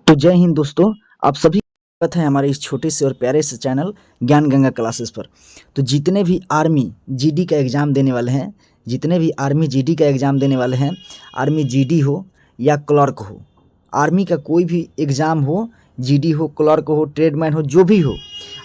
तो जय हिंद दोस्तों, आप सभी का स्वागत है हमारे इस छोटे से और प्यारे से चैनल ज्ञान गंगा क्लासेस पर। तो जितने भी आर्मी जीडी का एग्ज़ाम देने वाले हैं, आर्मी जीडी हो या क्लर्क हो, आर्मी का कोई भी एग्ज़ाम हो, जीडी हो, क्लर्क हो, ट्रेडमैन हो, जो भी हो,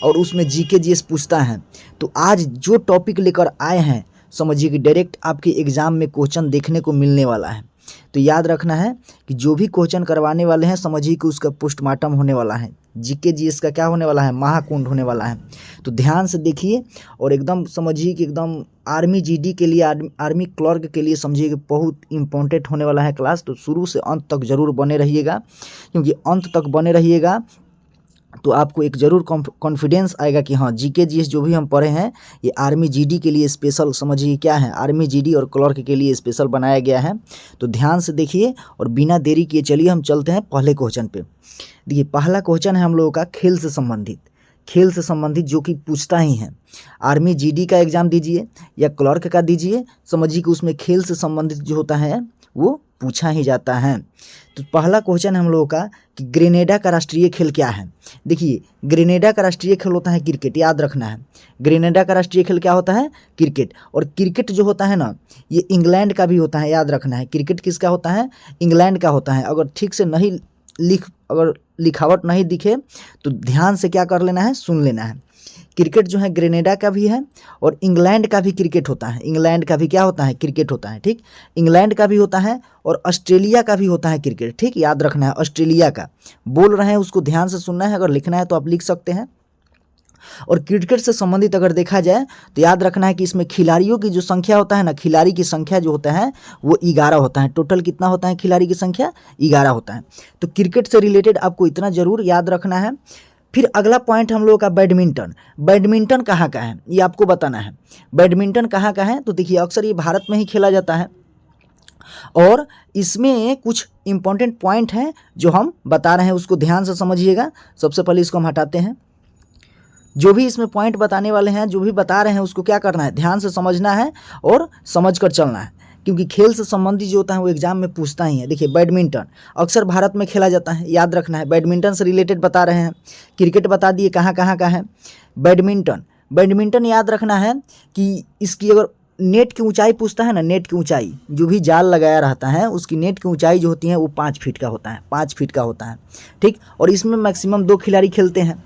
और उसमें जीके जीएस पूछता है, तो आज जो टॉपिक लेकर आए हैं समझिए कि डायरेक्ट आपके एग्ज़ाम में क्वेश्चन देखने को मिलने वाला है। तो याद रखना है कि जो भी क्वेश्चन करवाने वाले हैं समझिए कि उसका पोस्टमार्टम होने वाला है, जीके जीएस का क्या होने वाला है, महाकुंड होने वाला है। तो ध्यान से देखिए और एकदम समझिए कि एकदम आर्मी जीडी के लिए, आर्मी क्लर्क के लिए समझिए कि बहुत इंपॉर्टेंट होने वाला है क्लास। तो शुरू से अंत तक ज़रूर बने रहिएगा, क्योंकि अंत तक बने रहिएगा तो आपको एक ज़रूर कॉन्फिडेंस आएगा कि हाँ, जीके जीएस जो भी हम पढ़े हैं ये आर्मी जीडी के लिए स्पेशल समझिए क्या है, आर्मी जीडी और क्लर्क के लिए स्पेशल बनाया गया है। तो ध्यान से देखिए और बिना देरी किए चलिए हम चलते हैं पहले क्वेश्चन पे। देखिए पहला क्वेश्चन है हम लोगों का खेल से संबंधित जो कि पूछता ही है। आर्मी जीडी का एग्ज़ाम दीजिए या क्लर्क का दीजिए, समझिए कि उसमें खेल से संबंधित जो होता है वो पूछा ही जाता है। तो पहला क्वेश्चन है हम लोगों का कि ग्रेनेडा का राष्ट्रीय खेल क्या है। देखिए ग्रेनेडा का राष्ट्रीय खेल होता है क्रिकेट, याद रखना है। ग्रेनेडा का राष्ट्रीय खेल क्या होता है, क्रिकेट। और क्रिकेट जो होता है ना, ये इंग्लैंड का भी होता है, याद रखना है। क्रिकेट किसका होता है, इंग्लैंड का होता है। अगर ठीक से नहीं अगर लिखावट नहीं दिखे तो ध्यान से क्या कर लेना है, सुन लेना है। क्रिकेट जो है ग्रेनेडा का भी है और इंग्लैंड का भी क्रिकेट होता है। इंग्लैंड का भी क्या होता है, क्रिकेट होता है, ठीक। इंग्लैंड का भी होता है और ऑस्ट्रेलिया का भी होता है क्रिकेट, ठीक। याद रखना है, ऑस्ट्रेलिया का बोल रहे हैं, उसको ध्यान से सुनना है। अगर लिखना है तो आप लिख सकते हैं। और क्रिकेट से संबंधित अगर देखा जाए तो याद रखना है कि इसमें खिलाड़ियों की जो संख्या होता है ना, खिलाड़ी की संख्या जो होता है वो 11 होता है। टोटल कितना होता है खिलाड़ी की संख्या, 11 होता है। तो क्रिकेट से रिलेटेड आपको इतना ज़रूर याद रखना है। फिर अगला पॉइंट हम लोगों का बैडमिंटन कहाँ का है ये आपको बताना है। बैडमिंटन कहाँ का है, तो देखिए अक्सर ये भारत में ही खेला जाता है और इसमें कुछ इंपॉर्टेंट पॉइंट हैं जो हम बता रहे हैं, उसको ध्यान से समझिएगा। सबसे पहले इसको हम हटाते हैं। जो भी इसमें पॉइंट बताने वाले हैं, जो भी बता रहे हैं, उसको क्या करना है, ध्यान से समझना है और समझ कर चलना है, क्योंकि खेल से संबंधित जो होता है वो एग्जाम में पूछता ही है। देखिए बैडमिंटन अक्सर भारत में खेला जाता है, याद रखना है। बैडमिंटन से रिलेटेड बता रहे हैं। क्रिकेट बता दिए कहाँ कहाँ का है। बैडमिंटन याद रखना है कि इसकी अगर नेट की ऊंचाई पूछता है ना, नेट की ऊंचाई, जो भी जाल लगाया रहता है उसकी नेट की ऊंचाई जो होती है वो 5 फीट का होता है, 5 फीट का होता है, ठीक। और इसमें मैक्सिमम 2 खिलाड़ी खेलते हैं,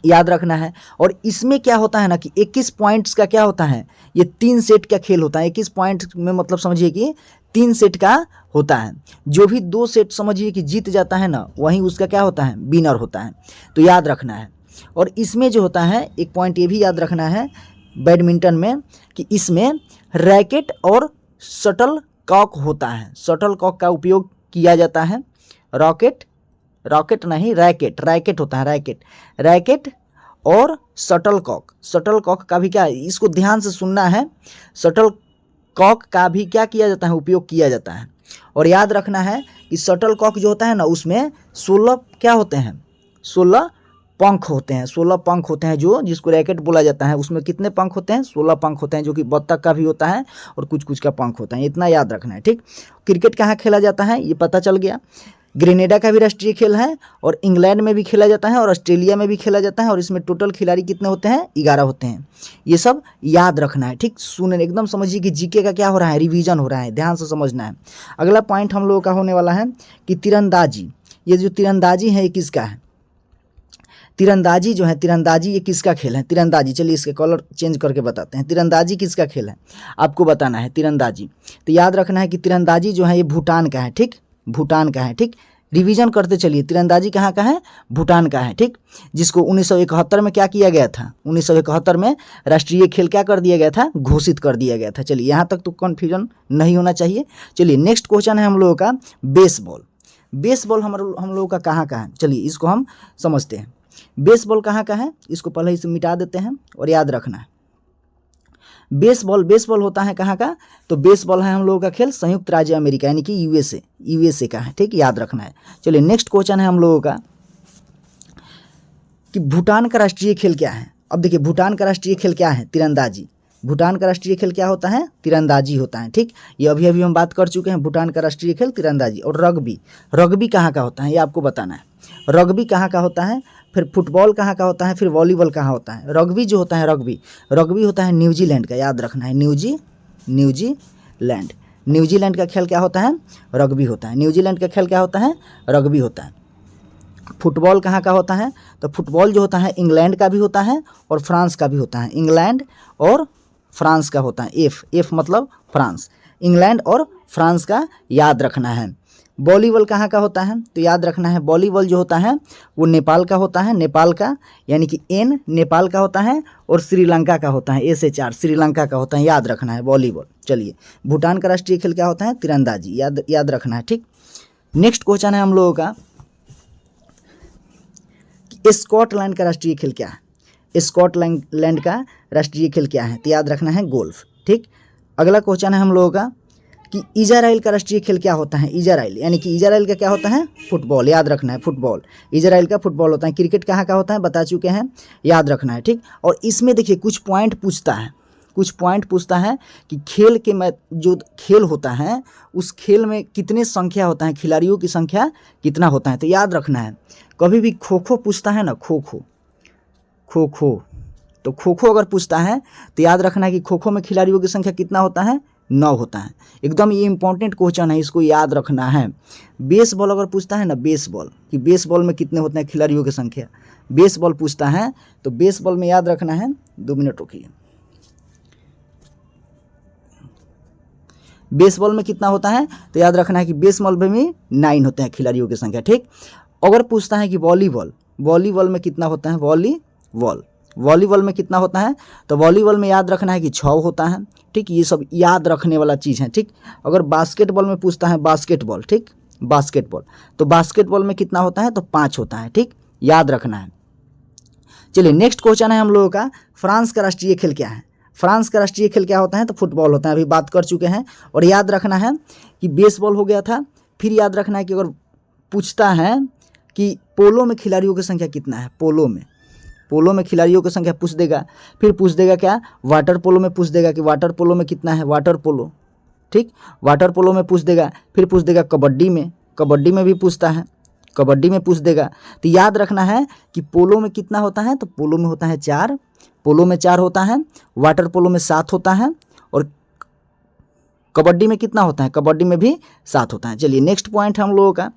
याद रखना है। और इसमें क्या होता है ना कि 21 पॉइंट्स का क्या होता है, ये 3 सेट का खेल होता है। 21 पॉइंट में मतलब समझिए कि 3 सेट का होता है। जो भी 2 सेट समझिए कि जीत जाता है ना, वहीं उसका क्या होता है, विनर होता है। तो याद रखना है। और इसमें जो होता है एक पॉइंट ये भी याद रखना है बैडमिंटन में कि इसमें रैकेट और शटल कॉक होता है। शटल कॉक का उपयोग किया जाता है। रॉकेट नहीं, रैकेट होता है, रैकेट और शटल कॉक का भी क्या, इसको ध्यान से सुनना है। शटल कॉक का भी क्या किया जाता है, उपयोग किया जाता है। और याद रखना है कि शटल कॉक जो होता है ना, उसमें 16 क्या होते हैं, 16 पंख होते हैं। 16 पंख होते हैं, जो जिसको रैकेट बोला जाता है। उसमें कितने पंख होते हैं, 16 पंख होते हैं, जो कि बत्तख का भी होता है और कुछ का पंख होता है। इतना याद रखना है, ठीक। क्रिकेट कहाँ खेला जाता है ये पता चल गया। ग्रेनेडा का भी राष्ट्रीय खेल है और इंग्लैंड में भी खेला जाता है और ऑस्ट्रेलिया में भी खेला जाता है। और इसमें टोटल खिलाड़ी कितने होते हैं, 11 होते हैं। ये सब याद रखना है, ठीक। सुने एकदम समझिए कि जीके का क्या हो रहा है, रिवीजन हो रहा है, ध्यान से समझना है। अगला पॉइंट हम लोगों का होने वाला है कि तीरंदाजी। ये जो तीरंदाजी है ये किसका है, तीरंदाजी जो है, तीरंदाजी ये किसका खेल है, तीरंदाजी। चलिए इसके कलर चेंज करके बताते हैं। तीरंदाजी किसका खेल है आपको बताना है, तीरंदाजी। तो याद रखना है कि तीरंदाजी जो है ये भूटान का है, ठीक। भूटान का है, ठीक। रिवीजन करते चलिए। तीरंदाजी कहाँ का है, भूटान का है, ठीक। जिसको 1971 में क्या किया गया था, 1971 में राष्ट्रीय खेल क्या कर दिया गया था, घोषित कर दिया गया था। चलिए यहाँ तक तो कन्फ्यूजन नहीं होना चाहिए। चलिए नेक्स्ट क्वेश्चन है हम लोगों का बेसबॉल हम लोगों का कहाँ का है। चलिए इसको हम समझते हैं। बेसबॉल कहाँ का है, इसको पहले इसे मिटा देते हैं और याद रखना है। बेसबॉल होता है कहाँ का, तो बेसबॉल है हम लोगों का खेल संयुक्त राज्य अमेरिका यानी कि यूएसए का है, ठीक। याद रखना है। चलिए नेक्स्ट क्वेश्चन है हम लोगों का कि भूटान का राष्ट्रीय खेल क्या है। अब देखिए भूटान का राष्ट्रीय खेल क्या है, तीरंदाजी। भूटान का राष्ट्रीय खेल क्या होता है? तीरंदाजी होता है। ठीक, ये अभी अभी हम बात कर चुके हैं, भूटान का राष्ट्रीय खेल तीरंदाजी। और रग्बी, रग्बी कहाँ का होता है ये आपको बताना है। रग्बी कहाँ का होता है, फिर फुटबॉल कहाँ का होता है, फिर वॉलीबॉल कहाँ होता है। रग्बी जो होता है, रग्बी होता है न्यूजीलैंड का, याद रखना है, न्यूजीलैंड। न्यूजीलैंड का खेल क्या होता है? रग्बी होता है। न्यूजीलैंड का खेल क्या होता है? रग्बी होता है। फुटबॉल कहाँ का होता है? तो फुटबॉल जो होता है इंग्लैंड का भी होता है और फ्रांस का भी होता है। इंग्लैंड और फ्रांस का होता है। एफ मतलब फ्रांस, इंग्लैंड और फ्रांस का याद रखना है। वॉलीबॉल कहाँ का होता है? तो याद रखना है, वॉलीबॉल जो होता है वो नेपाल का होता है, नेपाल का, यानी कि एन नेपाल का होता है और श्रीलंका का होता है, ए से 4 श्रीलंका का होता है, याद रखना है वॉलीबॉल। चलिए, भूटान का राष्ट्रीय खेल क्या होता है? तीरंदाजी, याद रखना है। ठीक, नेक्स्ट क्वेश्चन है हम लोगों का, स्कॉटलैंड का राष्ट्रीय खेल क्या है? स्कॉटलैंड का राष्ट्रीय खेल क्या है? तो याद रखना है गोल्फ। ठीक, अगला क्वेश्चन है हम लोगों का कि इजराइल का राष्ट्रीय खेल क्या होता है? इजराइल, यानी कि इजराइल का क्या होता है? फुटबॉल, याद रखना है, फुटबॉल। इजराइल का फुटबॉल होता है। क्रिकेट कहाँ का होता है? बता चुके हैं, याद रखना है। ठीक, और इसमें देखिए कुछ पॉइंट पूछता है कि खेल के में जो खेल होता है उस खेल में कितने संख्या होता है, खिलाड़ियों की संख्या कितना होता है। तो याद रखना है, कभी भी खो खो पूछता है ना, खो खो, तो खो खो अगर पूछता है तो याद रखना है कि खो खो में खिलाड़ियों की संख्या कितना होता है? 9 होता है। एकदम ये इंपॉर्टेंट क्वेश्चन है, इसको याद रखना है। बेसबॉल अगर पूछता है ना, बेसबॉल, कि बेसबॉल में कितने होते हैं खिलाड़ियों की संख्या, बेसबॉल पूछता है तो बेसबॉल में याद रखना है, 2 मिनट रुकिए, बेसबॉल में कितना होता है? तो याद रखना है कि बेसबॉल में भी 9 होते हैं खिलाड़ियों की संख्या। ठीक, अगर पूछता है कि वॉलीबॉल में कितना होता है, वॉलीबॉल में कितना होता है, तो वॉलीबॉल में याद रखना है कि 6 होता है। ठीक, ये सब याद रखने वाला चीज़ है। ठीक, अगर बास्केटबॉल में पूछता है, बास्केटबॉल, ठीक, बास्केटबॉल, तो बास्केटबॉल में कितना होता है? तो 5 होता है। ठीक, याद रखना है। चलिए, नेक्स्ट क्वेश्चन है हम लोगों का, फ्रांस का राष्ट्रीय खेल क्या है? फ्रांस का राष्ट्रीय खेल क्या होता है? तो फुटबॉल होता है, अभी बात कर चुके हैं। और याद रखना है कि बेसबॉल हो गया था। फिर याद रखना है कि अगर पूछता है कि पोलो में खिलाड़ियों की संख्या कितना है, पोलो में खिलाड़ियों की संख्या पूछ देगा। फिर पूछ देगा क्या, वाटर पोलो में पूछ देगा कि वाटर पोलो में कितना है, वाटर पोलो। ठीक, वाटर पोलो में पूछ देगा। फिर पूछ देगा कबड्डी में भी पूछता है, कबड्डी में पूछ देगा। तो याद रखना है कि पोलो में कितना होता है? तो पोलो में होता है 4, पोलो में 4 होता है, वाटर पोलो में 7 होता है और कबड्डी में कितना होता है? कबड्डी में भी 7 होता है। चलिए, नेक्स्ट पॉइंट हम लोगों का,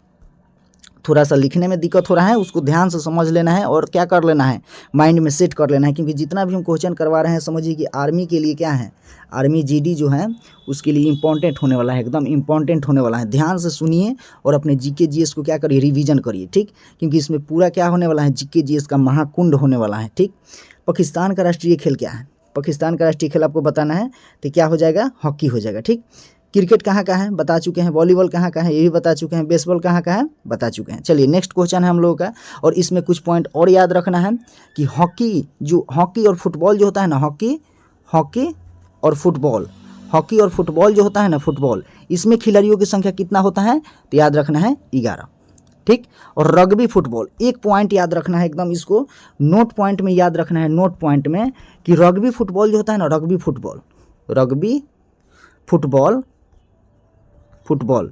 थोड़ा सा लिखने में दिक्कत हो रहा है, उसको ध्यान से समझ लेना है और क्या कर लेना है, माइंड में सेट कर लेना है, क्योंकि जितना भी हम क्वेश्चन करवा रहे हैं समझिए कि आर्मी के लिए क्या है, आर्मी जीडी जो है उसके लिए इंपॉर्टेंट होने वाला है, एकदम इंपॉर्टेंट होने वाला है। ध्यान से सुनिए और अपने जीके जीएस को क्या करिए, रिवीजन करिए। ठीक, क्योंकि इसमें पूरा क्या होने वाला है, जीके जीएस का महाकुंड होने वाला है। ठीक, पाकिस्तान का राष्ट्रीय खेल क्या है? पाकिस्तान का राष्ट्रीय खेल आपको बताना है, तो क्या हो जाएगा? हॉकी हो जाएगा। ठीक, क्रिकेट कहाँ का है? बता चुके हैं। वॉलीबॉल कहाँ का है? ये भी बता चुके हैं। बेसबॉल कहाँ का है? बता चुके हैं। चलिए, नेक्स्ट क्वेश्चन है हम लोगों का, और इसमें कुछ पॉइंट और याद रखना है कि हॉकी और फुटबॉल जो होता है ना, हॉकी और फुटबॉल जो होता है ना, फुटबॉल, इसमें खिलाड़ियों की संख्या कितना होता है? तो याद रखना है 11। ठीक, और रग्बी फुटबॉल, एक पॉइंट याद रखना है, एकदम इसको नोट पॉइंट में याद रखना है, नोट पॉइंट में, कि रग्बी फुटबॉल जो होता है ना, रग्बी फुटबॉल,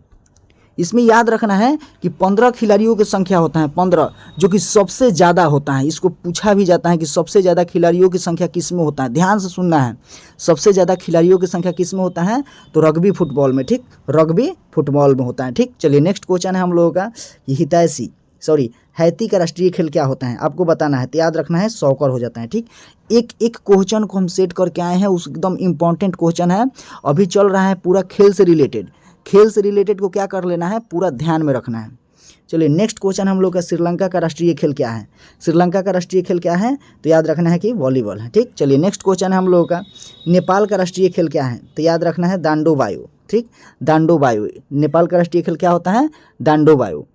इसमें याद रखना है कि 15 खिलाड़ियों की संख्या होता है, 15, जो कि सबसे ज़्यादा होता है। इसको पूछा भी जाता है कि सबसे ज़्यादा खिलाड़ियों की संख्या किस में होता है। ध्यान से सुनना है, सबसे ज़्यादा खिलाड़ियों की संख्या किस में होता है? तो रग्बी फुटबॉल में। ठीक, रग्बी फुटबॉल में होता है। ठीक, चलिए, नेक्स्ट क्वेश्चन है हम लोगों का, हैती का राष्ट्रीय खेल क्या होता है? आपको बताना है, तो याद रखना है सॉकर हो जाता है। ठीक, एक क्वेश्चन को हम सेट करके आए हैं, उस एकदम इंपॉर्टेंट क्वेश्चन है, अभी चल रहा है पूरा खेल से रिलेटेड को क्या कर लेना है, पूरा ध्यान में रखना है। चलिए, नेक्स्ट क्वेश्चन हम लोग का, श्रीलंका का राष्ट्रीय खेल क्या है? श्रीलंका का राष्ट्रीय खेल क्या है? तो याद रखना है कि वॉलीबॉल है। ठीक, चलिए, नेक्स्ट क्वेश्चन है हम लोगों का, नेपाल का राष्ट्रीय खेल क्या है? तो याद रखना है दांडोबायो। ठीक, दांडोबायो, नेपाल का राष्ट्रीय खेल क्या होता है? दांडोबायो।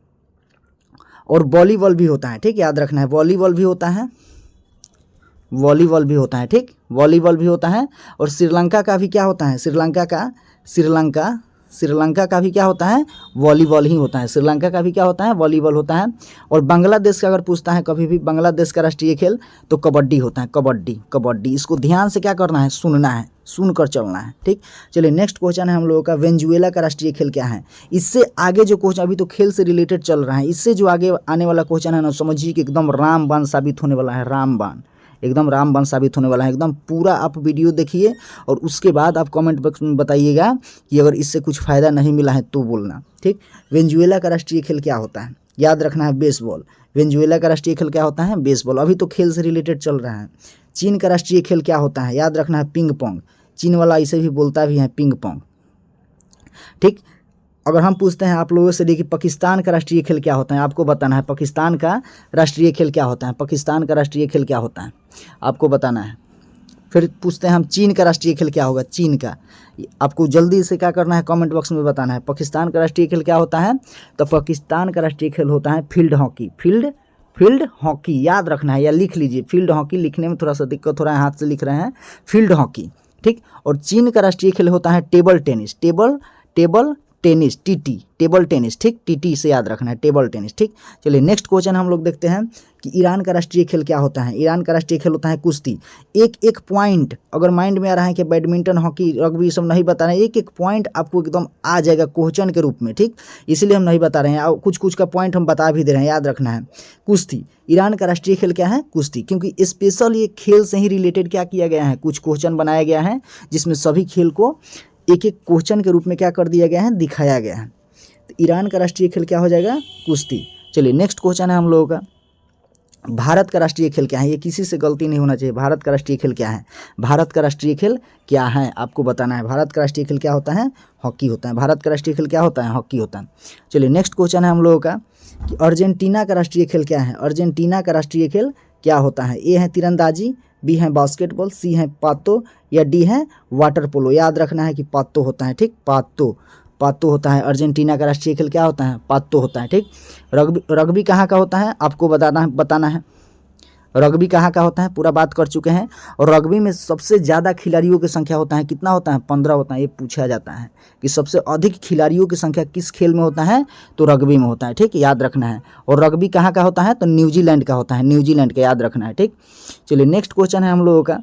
और वॉलीबॉल भी होता है। ठीक, याद रखना है, वॉलीबॉल भी होता है। ठीक, वॉलीबॉल भी होता है। और श्रीलंका का भी क्या होता है? श्रीलंका श्रीलंका का भी क्या होता है, वॉलीबॉल ही होता है। श्रीलंका का भी क्या होता है, वॉलीबॉल होता है। और बांग्लादेश का अगर पूछता है कभी भी बांग्लादेश का राष्ट्रीय खेल तो कबड्डी होता है, कबड्डी कबड्डी। इसको ध्यान से क्या करना है, सुनना है, सुनकर चलना है, ठीक। चलिए नेक्स्ट क्वेश्चन है हम लोगों का, वेनेजुएला का राष्ट्रीय खेल क्या है। इससे आगे जो क्वेश्चन, अभी तो खेल से रिलेटेड चल रहा है, इससे जो आगे आने वाला क्वेश्चन है ना, समझिए कि एकदम रामबाण साबित होने वाला है, रामबाण, एकदम रामबाण साबित होने वाला है। एकदम पूरा आप वीडियो देखिए और उसके बाद आप कमेंट बॉक्स में बताइएगा कि अगर इससे कुछ फ़ायदा नहीं मिला है तो बोलना, ठीक। वेनेजुएला का राष्ट्रीय खेल क्या होता है, याद रखना है, बेसबॉल। वेनेजुएला का राष्ट्रीय खेल क्या होता है, बेसबॉल। अभी तो खेल से रिलेटेड चल रहा है। चीन का राष्ट्रीय खेल क्या होता है, याद रखना है, पिंग पोंग। चीन वाला इसे भी बोलता भी है पिंग पोंग, ठीक। अगर हम पूछते हैं आप लोगों से कि पाकिस्तान का राष्ट्रीय खेल क्या होता है, आपको बताना है पाकिस्तान का राष्ट्रीय खेल क्या होता है, पाकिस्तान का राष्ट्रीय खेल क्या होता है आपको बताना है। फिर पूछते हैं हम चीन का राष्ट्रीय खेल क्या होगा, चीन का, आपको जल्दी से क्या करना है, कमेंट बॉक्स में बताना है। पाकिस्तान का राष्ट्रीय खेल क्या होता है, तो पाकिस्तान का राष्ट्रीय खेल होता है फील्ड हॉकी, फील्ड हॉकी, याद रखना है या लिख लीजिए। फील्ड हॉकी लिखने में थोड़ा सा दिक्कत हो रहा है, हाथ से लिख रहे हैं, फील्ड हॉकी, ठीक। और चीन का राष्ट्रीय खेल होता है table tennis, table tennis, TT, table tennis, ठीक। टीटी से याद रखना है, टेबल टेनिस, ठीक। चलिए नेक्स्ट क्वेश्चन हम लोग देखते हैं कि ईरान का राष्ट्रीय खेल क्या होता है। ईरान का राष्ट्रीय खेल होता है कुश्ती। एक एक पॉइंट अगर माइंड में आ रहा है कि बैडमिंटन, हॉकी, रग्बी सब नहीं बता रहे हैं, एक एक पॉइंट आपको एकदम आ जाएगा क्वेश्चन के रूप में, ठीक। इसलिए हम नहीं बता रहे हैं, और कुछ कुछ का पॉइंट हम बता भी दे रहे हैं, याद रखना है। कुश्ती, ईरान का राष्ट्रीय खेल क्या है, कुश्ती। क्योंकि स्पेशल ये खेल से ही रिलेटेड क्या किया गया है, कुछ क्वेश्चन बनाया गया है जिसमें सभी खेल को एक एक क्वेश्चन के रूप में क्या कर दिया गया है, दिखाया गया है। तो ईरान का राष्ट्रीय खेल क्या हो जाएगा, कुश्ती। चलिए नेक्स्ट क्वेश्चन है हम लोगों का, भारत का राष्ट्रीय खेल क्या है। ये किसी से गलती नहीं होना चाहिए, भारत का राष्ट्रीय खेल क्या है, भारत का राष्ट्रीय खेल क्या है आपको बताना है। भारत का राष्ट्रीय खेल क्या होता है, हॉकी होता है। भारत का राष्ट्रीय खेल क्या होता है, हॉकी होता है। चलिए नेक्स्ट क्वेश्चन है हम लोगों का कि अर्जेंटीना का राष्ट्रीय खेल क्या है। अर्जेंटीना का राष्ट्रीय खेल क्या होता है। ए है तीरंदाजी, बी है बास्केटबॉल, सी है पातो, या डी है वाटर पोलो। याद रखना है कि पातो होता है, ठीक, पातो होता है। अर्जेंटीना का राष्ट्रीय खेल क्या होता है, पातो होता है, ठीक। रग्बी कहाँ का होता है आपको बताना है। रग्बी कहाँ का होता है, पूरा बात कर चुके हैं। और रग्बी में सबसे ज़्यादा खिलाड़ियों की संख्या होता है, कितना होता है, 15 होता है। ये पूछा जाता है कि सबसे अधिक खिलाड़ियों की संख्या किस खेल में होता है, तो रग्बी में होता है, ठीक, याद रखना है। और रग्बी कहाँ का होता है, तो न्यूजीलैंड का होता है, न्यूजीलैंड का, याद रखना है, ठीक। चलिए नेक्स्ट क्वेश्चन है हम लोगों का,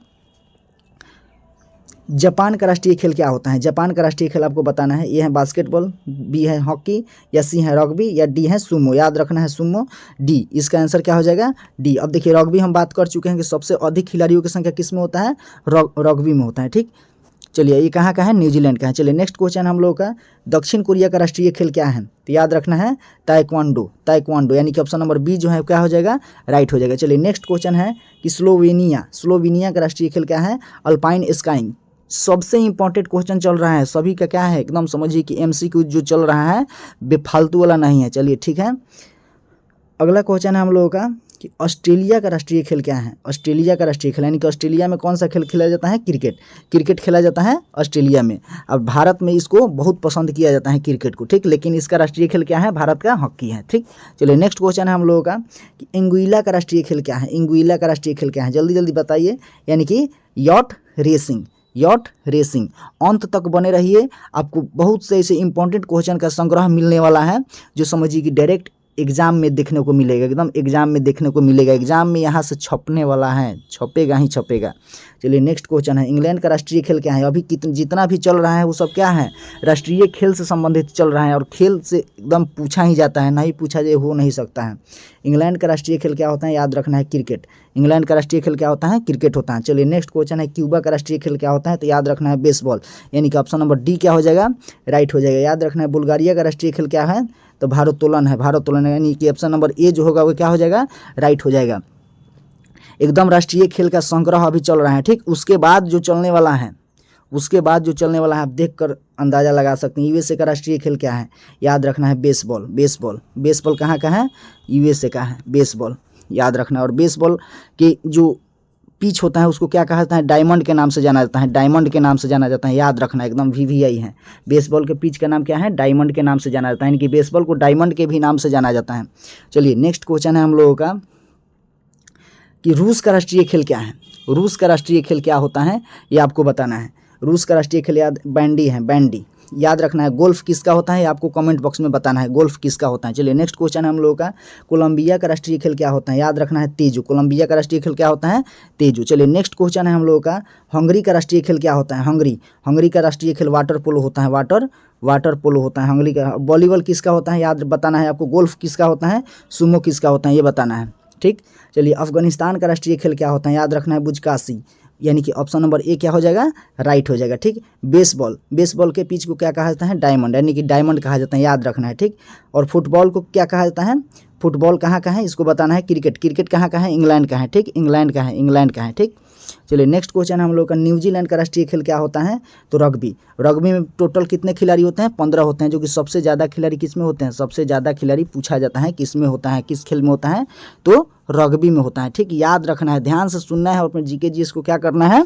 जापान का राष्ट्रीय खेल क्या होता है। जापान का राष्ट्रीय खेल आपको बताना है। ए है बास्केटबॉल, बी है हॉकी, या सी है रग्बी, या डी है सुमो। याद रखना है सुमो, डी, इसका आंसर क्या हो जाएगा, डी। अब देखिए रग्बी हम बात कर चुके हैं कि सबसे अधिक खिलाड़ियों की संख्या किस में होता है, रग्बी में होता है, ठीक। चलिए ये कहाँ का है, न्यूजीलैंड का है। चलिए नेक्स्ट क्वेश्चन हम लोगों का, दक्षिण कोरिया का राष्ट्रीय खेल क्या है। तो याद रखना है ताइक्वांडो, यानी कि ऑप्शन नंबर बी जो है क्या हो जाएगा, राइट हो जाएगा। चलिए नेक्स्ट क्वेश्चन है कि स्लोवेनिया का राष्ट्रीय खेल क्या है, अल्पाइन स्काइंग। सबसे इंपॉर्टेंट क्वेश्चन चल रहा है सभी का, क्या है, एकदम समझिए कि एमसीक्यू जो चल रहा है बेफालतू वाला नहीं है। चलिए ठीक है, अगला क्वेश्चन है हम लोगों का कि ऑस्ट्रेलिया का राष्ट्रीय खेल क्या है। ऑस्ट्रेलिया का राष्ट्रीय खेल, यानी कि ऑस्ट्रेलिया में कौन सा खेल खेला जाता है, क्रिकेट खेला जाता है ऑस्ट्रेलिया में। अब भारत में इसको बहुत पसंद किया जाता है क्रिकेट को, ठीक, लेकिन इसका राष्ट्रीय खेल क्या है, भारत का हॉकी है, ठीक। चलिए नेक्स्ट क्वेश्चन है हम लोगों का कि एंगुइला का राष्ट्रीय खेल क्या है। एंगुइला का राष्ट्रीय खेल क्या है, जल्दी जल्दी बताइए। यानी कि यॉट रेसिंग। अंत तक बने रहिए, आपको बहुत से ऐसे इंपॉर्टेंट क्वेश्चन का संग्रह मिलने वाला है जो समझिए कि डायरेक्ट एग्जाम में देखने को मिलेगा, एकदम एग्जाम में देखने को मिलेगा। एग्जाम में यहाँ से छपने वाला है, छपेगा ही छपेगा। चलिए नेक्स्ट क्वेश्चन है, इंग्लैंड का राष्ट्रीय खेल क्या है। अभी जितना भी चल रहा है वो सब क्या है, राष्ट्रीय खेल से संबंधित चल रहा है, और खेल से एकदम पूछा ही जाता है, नहीं पूछा जाए हो नहीं सकता है। इंग्लैंड का राष्ट्रीय खेल क्या होता है, याद रखना है क्रिकेट। इंग्लैंड का राष्ट्रीय खेल क्या होता है, क्रिकेट होता है। चलिए नेक्स्ट क्वेश्चन है, क्यूबा का राष्ट्रीय खेल क्या होता है, तो याद रखना है बेसबॉल, यानी कि ऑप्शन नंबर डी क्या हो जाएगा, राइट हो जाएगा। याद रखना है बुल्गारिया का राष्ट्रीय खेल क्या है, तो भारोत्तोलन है, यानी कि ऑप्शन नंबर ए जो होगा वो क्या हो जाएगा, राइट हो जाएगा। एकदम राष्ट्रीय खेल का संग्रह अभी चल रहा है, ठीक। उसके बाद जो चलने वाला है आप देखकर अंदाजा लगा सकते हैं। यूएसए का राष्ट्रीय खेल क्या है, याद रखना है बेसबॉल कहाँ का है, यूएसए का है बेसबॉल, याद रखना है। और बेसबॉल के जो पिच होता है उसको क्या कहा जाता है, डायमंड के नाम से जाना जाता है, याद रखना, एकदम VVI है। बेसबॉल के पिच का नाम क्या है, डायमंड के नाम से जाना जाता है, यानी कि बेसबॉल को डायमंड के भी नाम से जाना जाता है। चलिए नेक्स्ट क्वेश्चन है हम लोगों का कि रूस का राष्ट्रीय खेल क्या है। रूस का राष्ट्रीय खेल क्या होता है ये आपको बताना है। रूस का राष्ट्रीय खेल याद बैंडी है, याद रखना है। गोल्फ किसका होता है आपको कमेंट बॉक्स में बताना है, गोल्फ किसका होता है। चलिए नेक्स्ट क्वेश्चन है हम लोगों का, कोलंबिया का राष्ट्रीय खेल क्या होता है, याद रखना है तेजू। कोलंबिया का राष्ट्रीय खेल क्या होता है, तेजू। चलिए नेक्स्ट क्वेश्चन है हम लोगों का, हंगरी का राष्ट्रीय खेल क्या होता है, हंगरी। हंगरी का राष्ट्रीय खेल वाटर पोलो होता है, वाटर पोलो होता है हंगरी का। वॉलीबॉल किसका होता है याद बताना है आपको। गोल्फ किसका होता है, सुमो किसका होता है ये बताना है, ठीक। चलिए अफगानिस्तान का राष्ट्रीय खेल क्या होता है, याद रखना है बुजकाशी, यानी कि ऑप्शन नंबर ए क्या हो जाएगा, राइट हो जाएगा, ठीक। बेसबॉल, बेसबॉल के पिच को क्या कहा जाता है, डायमंड, यानी कि डायमंड कहा जाता है, याद रखना है, ठीक। और फुटबॉल को क्या कहा जाता है, फुटबॉल कहाँ का है इसको बताना है। क्रिकेट, क्रिकेट कहाँ का है, इंग्लैंड का है, ठीक, इंग्लैंड का है, इंग्लैंड का है, ठीक। चलिए नेक्स्ट क्वेश्चन हम लोग का, न्यूजीलैंड का राष्ट्रीय खेल क्या होता है, तो रग्बी। रग्बी में टोटल कितने खिलाड़ी होते हैं, 15 होते हैं, जो कि सबसे ज़्यादा खिलाड़ी किस में होते हैं, सबसे ज़्यादा खिलाड़ी पूछा जाता है किस में होता है, किस खेल में होता है, तो रग्बी में होता है, ठीक। याद रखना है, ध्यान से सुनना है और अपने जीके जीएस को क्या करना है,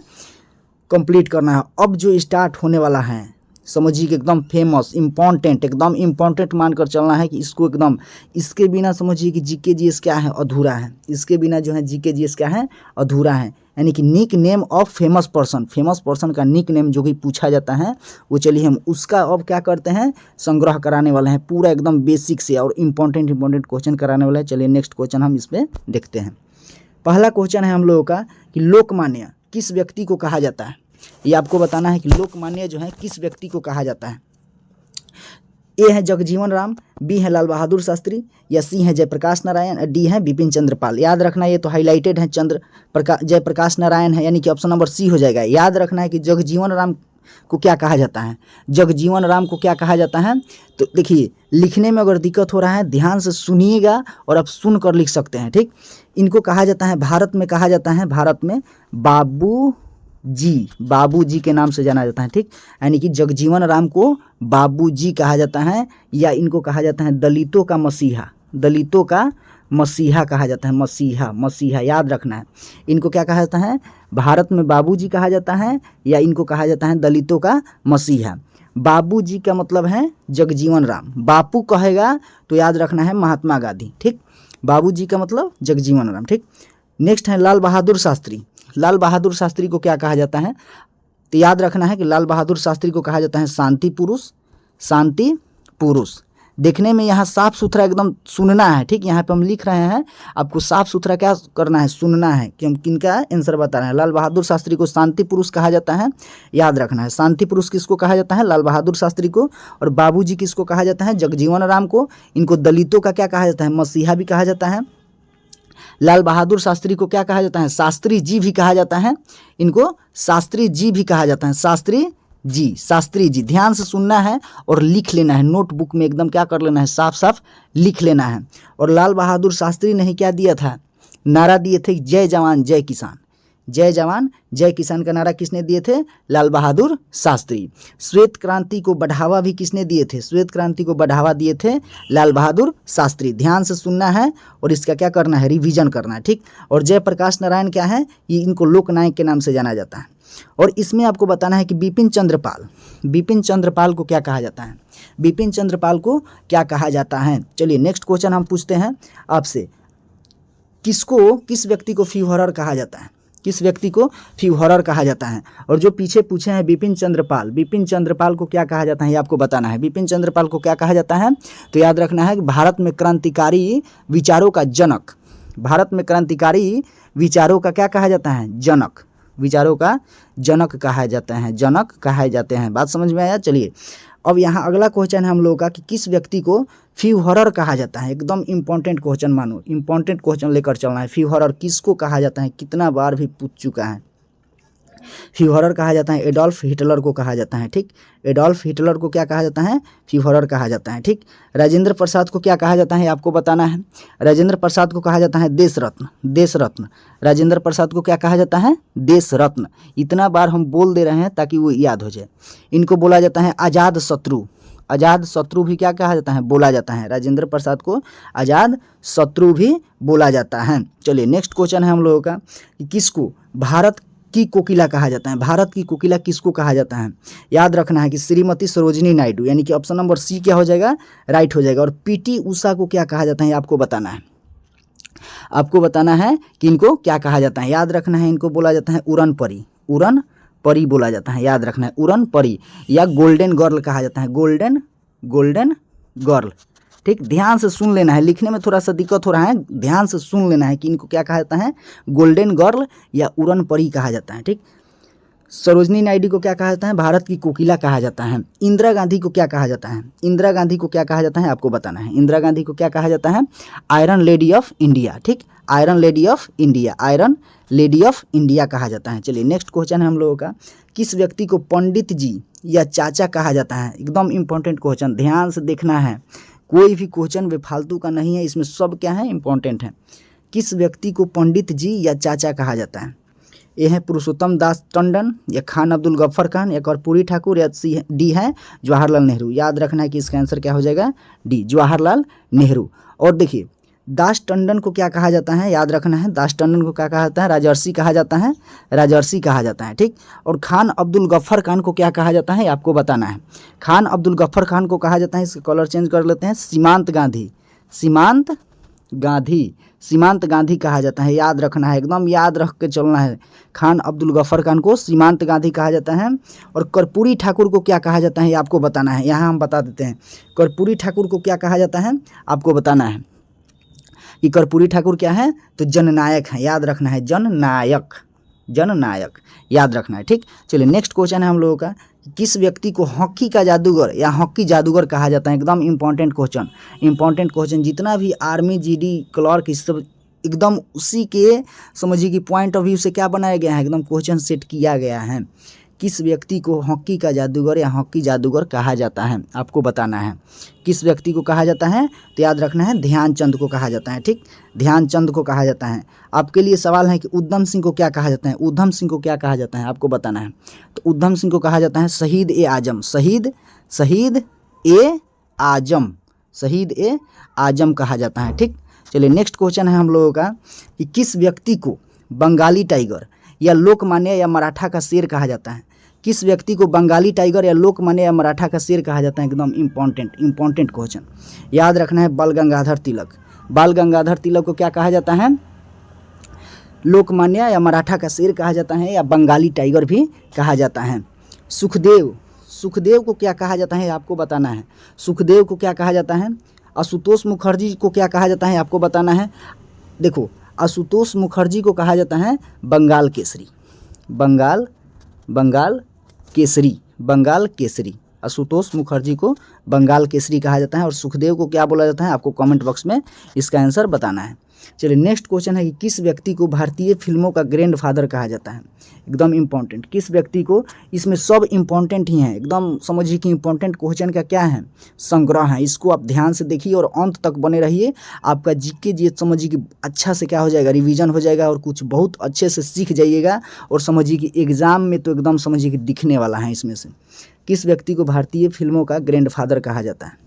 कंप्लीट करना है। अब जो स्टार्ट होने वाला है समझिए कि एकदम फेमस, इम्पॉर्टेंट, एकदम इम्पॉर्टेंट मानकर चलना है कि इसको एकदम, इसके बिना समझिए कि जीके जीएस क्या है, अधूरा है। इसके बिना जो है जीके जीएस क्या है, अधूरा है। यानी कि nickname of famous person, famous person का निक नेम जो भी पूछा जाता है वो, चलिए हम उसका अब क्या करते हैं, संग्रह कराने वाले हैं पूरा एकदम बेसिक से, और इम्पॉर्टेंट क्वेश्चन कराने वाला है। चलिए नेक्स्ट क्वेश्चन हम इस पर देखते हैं। पहला क्वेश्चन है हम लोगों का कि लोकमान्य किस व्यक्ति को कहा जाता है, ये आपको बताना है कि लोकमान्य जो है किस व्यक्ति को कहा जाता है। ए है जगजीवन राम, बी है लाल बहादुर शास्त्री, या सी है जयप्रकाश नारायण, और डी है बिपिन चंद्र पाल। याद रखना ये तो हाईलाइटेड है, जयप्रकाश नारायण है, यानी कि ऑप्शन नंबर सी हो जाएगा। याद रखना है कि जगजीवन राम को क्या कहा जाता है, जगजीवन राम को क्या कहा जाता है, तो देखिए लिखने में अगर दिक्कत हो रहा है ध्यान से सुनिएगा और आप सुन कर लिख सकते हैं, ठीक। इनको कहा जाता है, भारत में कहा जाता है, भारत में बाबूजी के नाम से जाना जाता है, ठीक। यानी कि जगजीवन राम को बाबूजी कहा जाता है, या इनको कहा जाता है दलितों का मसीहा, दलितों का मसीहा कहा जाता है, मसीहा याद रखना है। इनको क्या कहा जाता है, भारत में बाबूजी कहा जाता है, या इनको कहा जाता है दलितों का मसीहा। बाबूजी का मतलब है जगजीवन राम, बापू कहेगा तो याद रखना है महात्मा गांधी, ठीक। बाबूजी का मतलब जगजीवन राम, ठीक। नेक्स्ट है लाल बहादुर शास्त्री। लाल बहादुर शास्त्री को क्या कहा जाता है, तो याद रखना है कि लाल बहादुर शास्त्री को कहा जाता है शांति पुरुष, शांति पुरुष। देखने में यहाँ साफ सुथरा एकदम सुनना है, ठीक। यहाँ पे हम लिख रहे हैं, आपको साफ सुथरा क्या करना है, सुनना है कि हम किनका आंसर बता रहे हैं। लाल बहादुर शास्त्री को शांति पुरुष कहा जाता है, याद रखना है। शांति पुरुष किसको कहा जाता है, लाल बहादुर शास्त्री को। और बाबूजी किसको कहा जाता है, जगजीवन राम को। इनको दलितों का क्या कहा जाता है, मसीहा भी कहा जाता है। लाल बहादुर शास्त्री को क्या कहा जाता है, शास्त्री जी भी कहा जाता है। इनको शास्त्री जी भी कहा जाता है, शास्त्री जी। ध्यान से सुनना है और लिख लेना है, नोटबुक में एकदम क्या कर लेना है, साफ साफ लिख लेना है। और लाल बहादुर शास्त्री ने ही क्या दिया था, नारा दिए थे, जय जवान जय किसान, जय जवान जय किसान का नारा किसने दिए थे, लाल बहादुर शास्त्री। श्वेत क्रांति को बढ़ावा भी किसने दिए थे, श्वेत क्रांति को बढ़ावा दिए थे लाल बहादुर शास्त्री। ध्यान से सुनना है और इसका क्या करना है, रिवीजन करना है, ठीक। और जयप्रकाश नारायण क्या है, ये इनको लोकनायक के नाम से जाना जाता है। और इसमें आपको बताना है कि बिपिन चंद्रपाल को क्या कहा जाता है, बिपिन चंद्रपाल को क्या कहा जाता है। चलिए नेक्स्ट क्वेश्चन हम पूछते हैं आपसे, किस व्यक्ति को फ्यूहरर कहा जाता है, किस व्यक्ति को फ्यूहरर कहा जाता है। और जो पीछे पूछे हैं बिपिन चंद्रपाल को क्या कहा जाता है, ये आपको बताना है। बिपिन चंद्रपाल को क्या कहा जाता है, तो याद रखना है कि भारत में क्रांतिकारी विचारों का जनक, भारत में क्रांतिकारी विचारों का क्या कहा जाता है, जनक, विचारों का जनक कहा जाता है, जनक कहा जाते हैं। बात समझ में आया। चलिए अब यहाँ अगला क्वेश्चन है हम लोगों का कि किस व्यक्ति को फ्यूहरर कहा जाता है। एकदम इंपॉर्टेंट क्वेश्चन मानो, इंपॉर्टेंट क्वेश्चन लेकर चलना है। फ्यूहरर किसको कहा जाता है, कितना बार भी पूछ चुका है। फ्यूहरर कहा जाता है एडोल्फ हिटलर को कहा जाता है, ठीक। एडोल्फ हिटलर को क्या कहा जाता है, फ्यूहरर कहा जाता है, ठीक। राजेंद्र प्रसाद को क्या कहा जाता है, आपको बताना है। राजेंद्र प्रसाद को कहा जाता है देश रत्न। राजेंद्र प्रसाद को क्या कहा जाता है, देश रत्न। इतना बार हम बोल दे रहे हैं ताकि वो याद हो जाए। इनको बोला जाता है आज़ाद शत्रु भी क्या कहा जाता है, बोला जाता है। राजेंद्र प्रसाद को आज़ाद शत्रु भी बोला जाता है। चलिए नेक्स्ट क्वेश्चन है हम लोगों का कि किसको भारत की कोकिला कहा जाता है, भारत की कोकिला किसको कहा जाता है। याद रखना है कि श्रीमती सरोजिनी नायडू, यानी कि ऑप्शन नंबर सी क्या हो जाएगा, राइट हो जाएगा। और पीटी उषा को क्या कहा जाता है, आपको बताना है। आपको बताना है कि इनको क्या कहा जाता है। याद रखना है, इनको बोला जाता है उड़न परी बोला जाता है, याद रखना है, उड़न परी या गोल्डन गर्ल कहा जाता है, गोल्डन गर्ल। ठीक, ध्यान से सुन लेना है, लिखने में थोड़ा सा दिक्कत हो रहा है, ध्यान से सुन लेना है कि इनको क्या कहा जाता है, गोल्डन गर्ल या उड़न परी कहा जाता है। ठीक, सरोजनी नायडू को क्या कहा जाता है, भारत की कोकिला कहा जाता है। इंदिरा गांधी को क्या कहा जाता है, इंदिरा गांधी को क्या कहा जाता है आपको बताना है, इंदिरा गांधी को क्या कहा जाता है, आयरन लेडी ऑफ इंडिया। ठीक, iron lady of India, iron lady of India कहा जाता है। चलिए नेक्स्ट क्वेश्चन है हम लोगों का, किस व्यक्ति को पंडित जी या चाचा कहा जाता है। एकदम इंपॉर्टेंट क्वेश्चन, ध्यान से देखना है, कोई भी क्वेश्चन बेफालतू का नहीं है, इसमें सब क्या है, इंपॉर्टेंट है। किस व्यक्ति को पंडित जी या चाचा कहा जाता है। ये है पुरुषोत्तम दास टंडन या खान अब्दुल गफ्फर खान या कर्पूरी ठाकुर या डी है जवाहरलाल नेहरू। याद रखना है कि इसका आंसर क्या हो जाएगा, डी, जवाहरलाल नेहरू। और देखिए दास टंडन को क्या कहा जाता है, याद रखना है, दास टंडन को क्या कहा जाता है, राजर्षि कहा जाता है, राजर्षि कहा जाता है। ठीक, और खान अब्दुल गफ्फर खान को क्या कहा जाता है आपको बताना है। खान अब्दुल गफ्फर खान को कहा जाता है, इसका कलर चेंज कर लेते हैं, सीमांत गांधी, सीमांत गांधी, सीमांत गांधी कहा जाता है। याद रखना है, एकदम याद रख के चलना है, खान अब्दुल गफ्फर खान को सीमांत गांधी कहा जाता है। और कर्पूरी ठाकुर को क्या कहा जाता है आपको बताना है, यहाँ हम बता देते हैं, कर्पूरी ठाकुर को क्या कहा जाता है आपको बताना है कि कर्पूरी ठाकुर क्या है, तो जननायक है, याद रखना है, जननायक, जननायक याद रखना है। ठीक, चलिए नेक्स्ट क्वेश्चन है हम लोगों का, किस व्यक्ति को हॉकी का जादूगर या हॉकी जादूगर कहा जाता है। एकदम इंपॉर्टेंट क्वेश्चन, इंपॉर्टेंट क्वेश्चन, जितना भी आर्मी, जीडी, क्लर्क, इस सब एकदम उसी के समझिए कि पॉइंट ऑफ व्यू से क्या बनाया गया है, एकदम क्वेश्चन सेट किया गया है। किस व्यक्ति को हॉकी का जादूगर या हॉकी जादूगर कहा जाता है आपको बताना है। किस व्यक्ति को कहा जाता है, तो याद रखना है ध्यानचंद को कहा जाता है। ठीक, ध्यानचंद को कहा जाता है। आपके लिए सवाल है कि उधम सिंह को क्या कहा जाता है, उधम सिंह को क्या कहा जाता है आपको बताना है। तो उधम सिंह को कहा जाता है शहीद ए आजम, शहीद, शहीद ए आजम, शहीद ए आजम कहा जाता है। ठीक, चलिए नेक्स्ट क्वेश्चन है हम लोगों का कि किस व्यक्ति को बंगाली टाइगर या लोकमान्य या मराठा का शेर कहा जाता है। किस व्यक्ति को बंगाली टाइगर या लोकमान्य या मराठा का शेर कहा जाता है। एकदम इंपॉर्टेंट क्वेश्चन, याद रखना है, बाल गंगाधर तिलक, बाल गंगाधर तिलक को क्या कहा जाता है, लोकमान्य या मराठा का शेर कहा जाता है या बंगाली टाइगर भी कहा जाता है। सुखदेव, सुखदेव को क्या कहा जाता है आपको बताना है। सुखदेव को क्या कहा जाता है। आशुतोष मुखर्जी को क्या कहा जाता है आपको बताना है। देखो आशुतोष मुखर्जी को कहा जाता है बंगाल केसरी, बंगाल केसरी, बंगाल केसरी, आशुतोष मुखर्जी को बंगाल केसरी कहा जाता है। और सुखदेव को क्या बोला जाता है आपको कमेंट बॉक्स में इसका आंसर बताना है। चलिए नेक्स्ट क्वेश्चन है कि किस व्यक्ति को भारतीय फिल्मों का ग्रैंडफादर कहा जाता है। एकदम इंपॉर्टेंट, किस व्यक्ति को, इसमें सब इंपॉर्टेंट ही हैं, एकदम समझिए कि इंपॉर्टेंट क्वेश्चन का क्या है, संग्रह है। इसको आप ध्यान से देखिए और अंत तक बने रहिए, आपका जीके जी समझिए कि अच्छा से क्या हो जाएगा, रिवीजन हो जाएगा और कुछ बहुत अच्छे से सीख जाइएगा। और समझिए कि एग्जाम में तो एकदम समझिए कि दिखने वाला है इसमें से। किस व्यक्ति को भारतीय फिल्मों का ग्रैंडफादर कहा जाता है,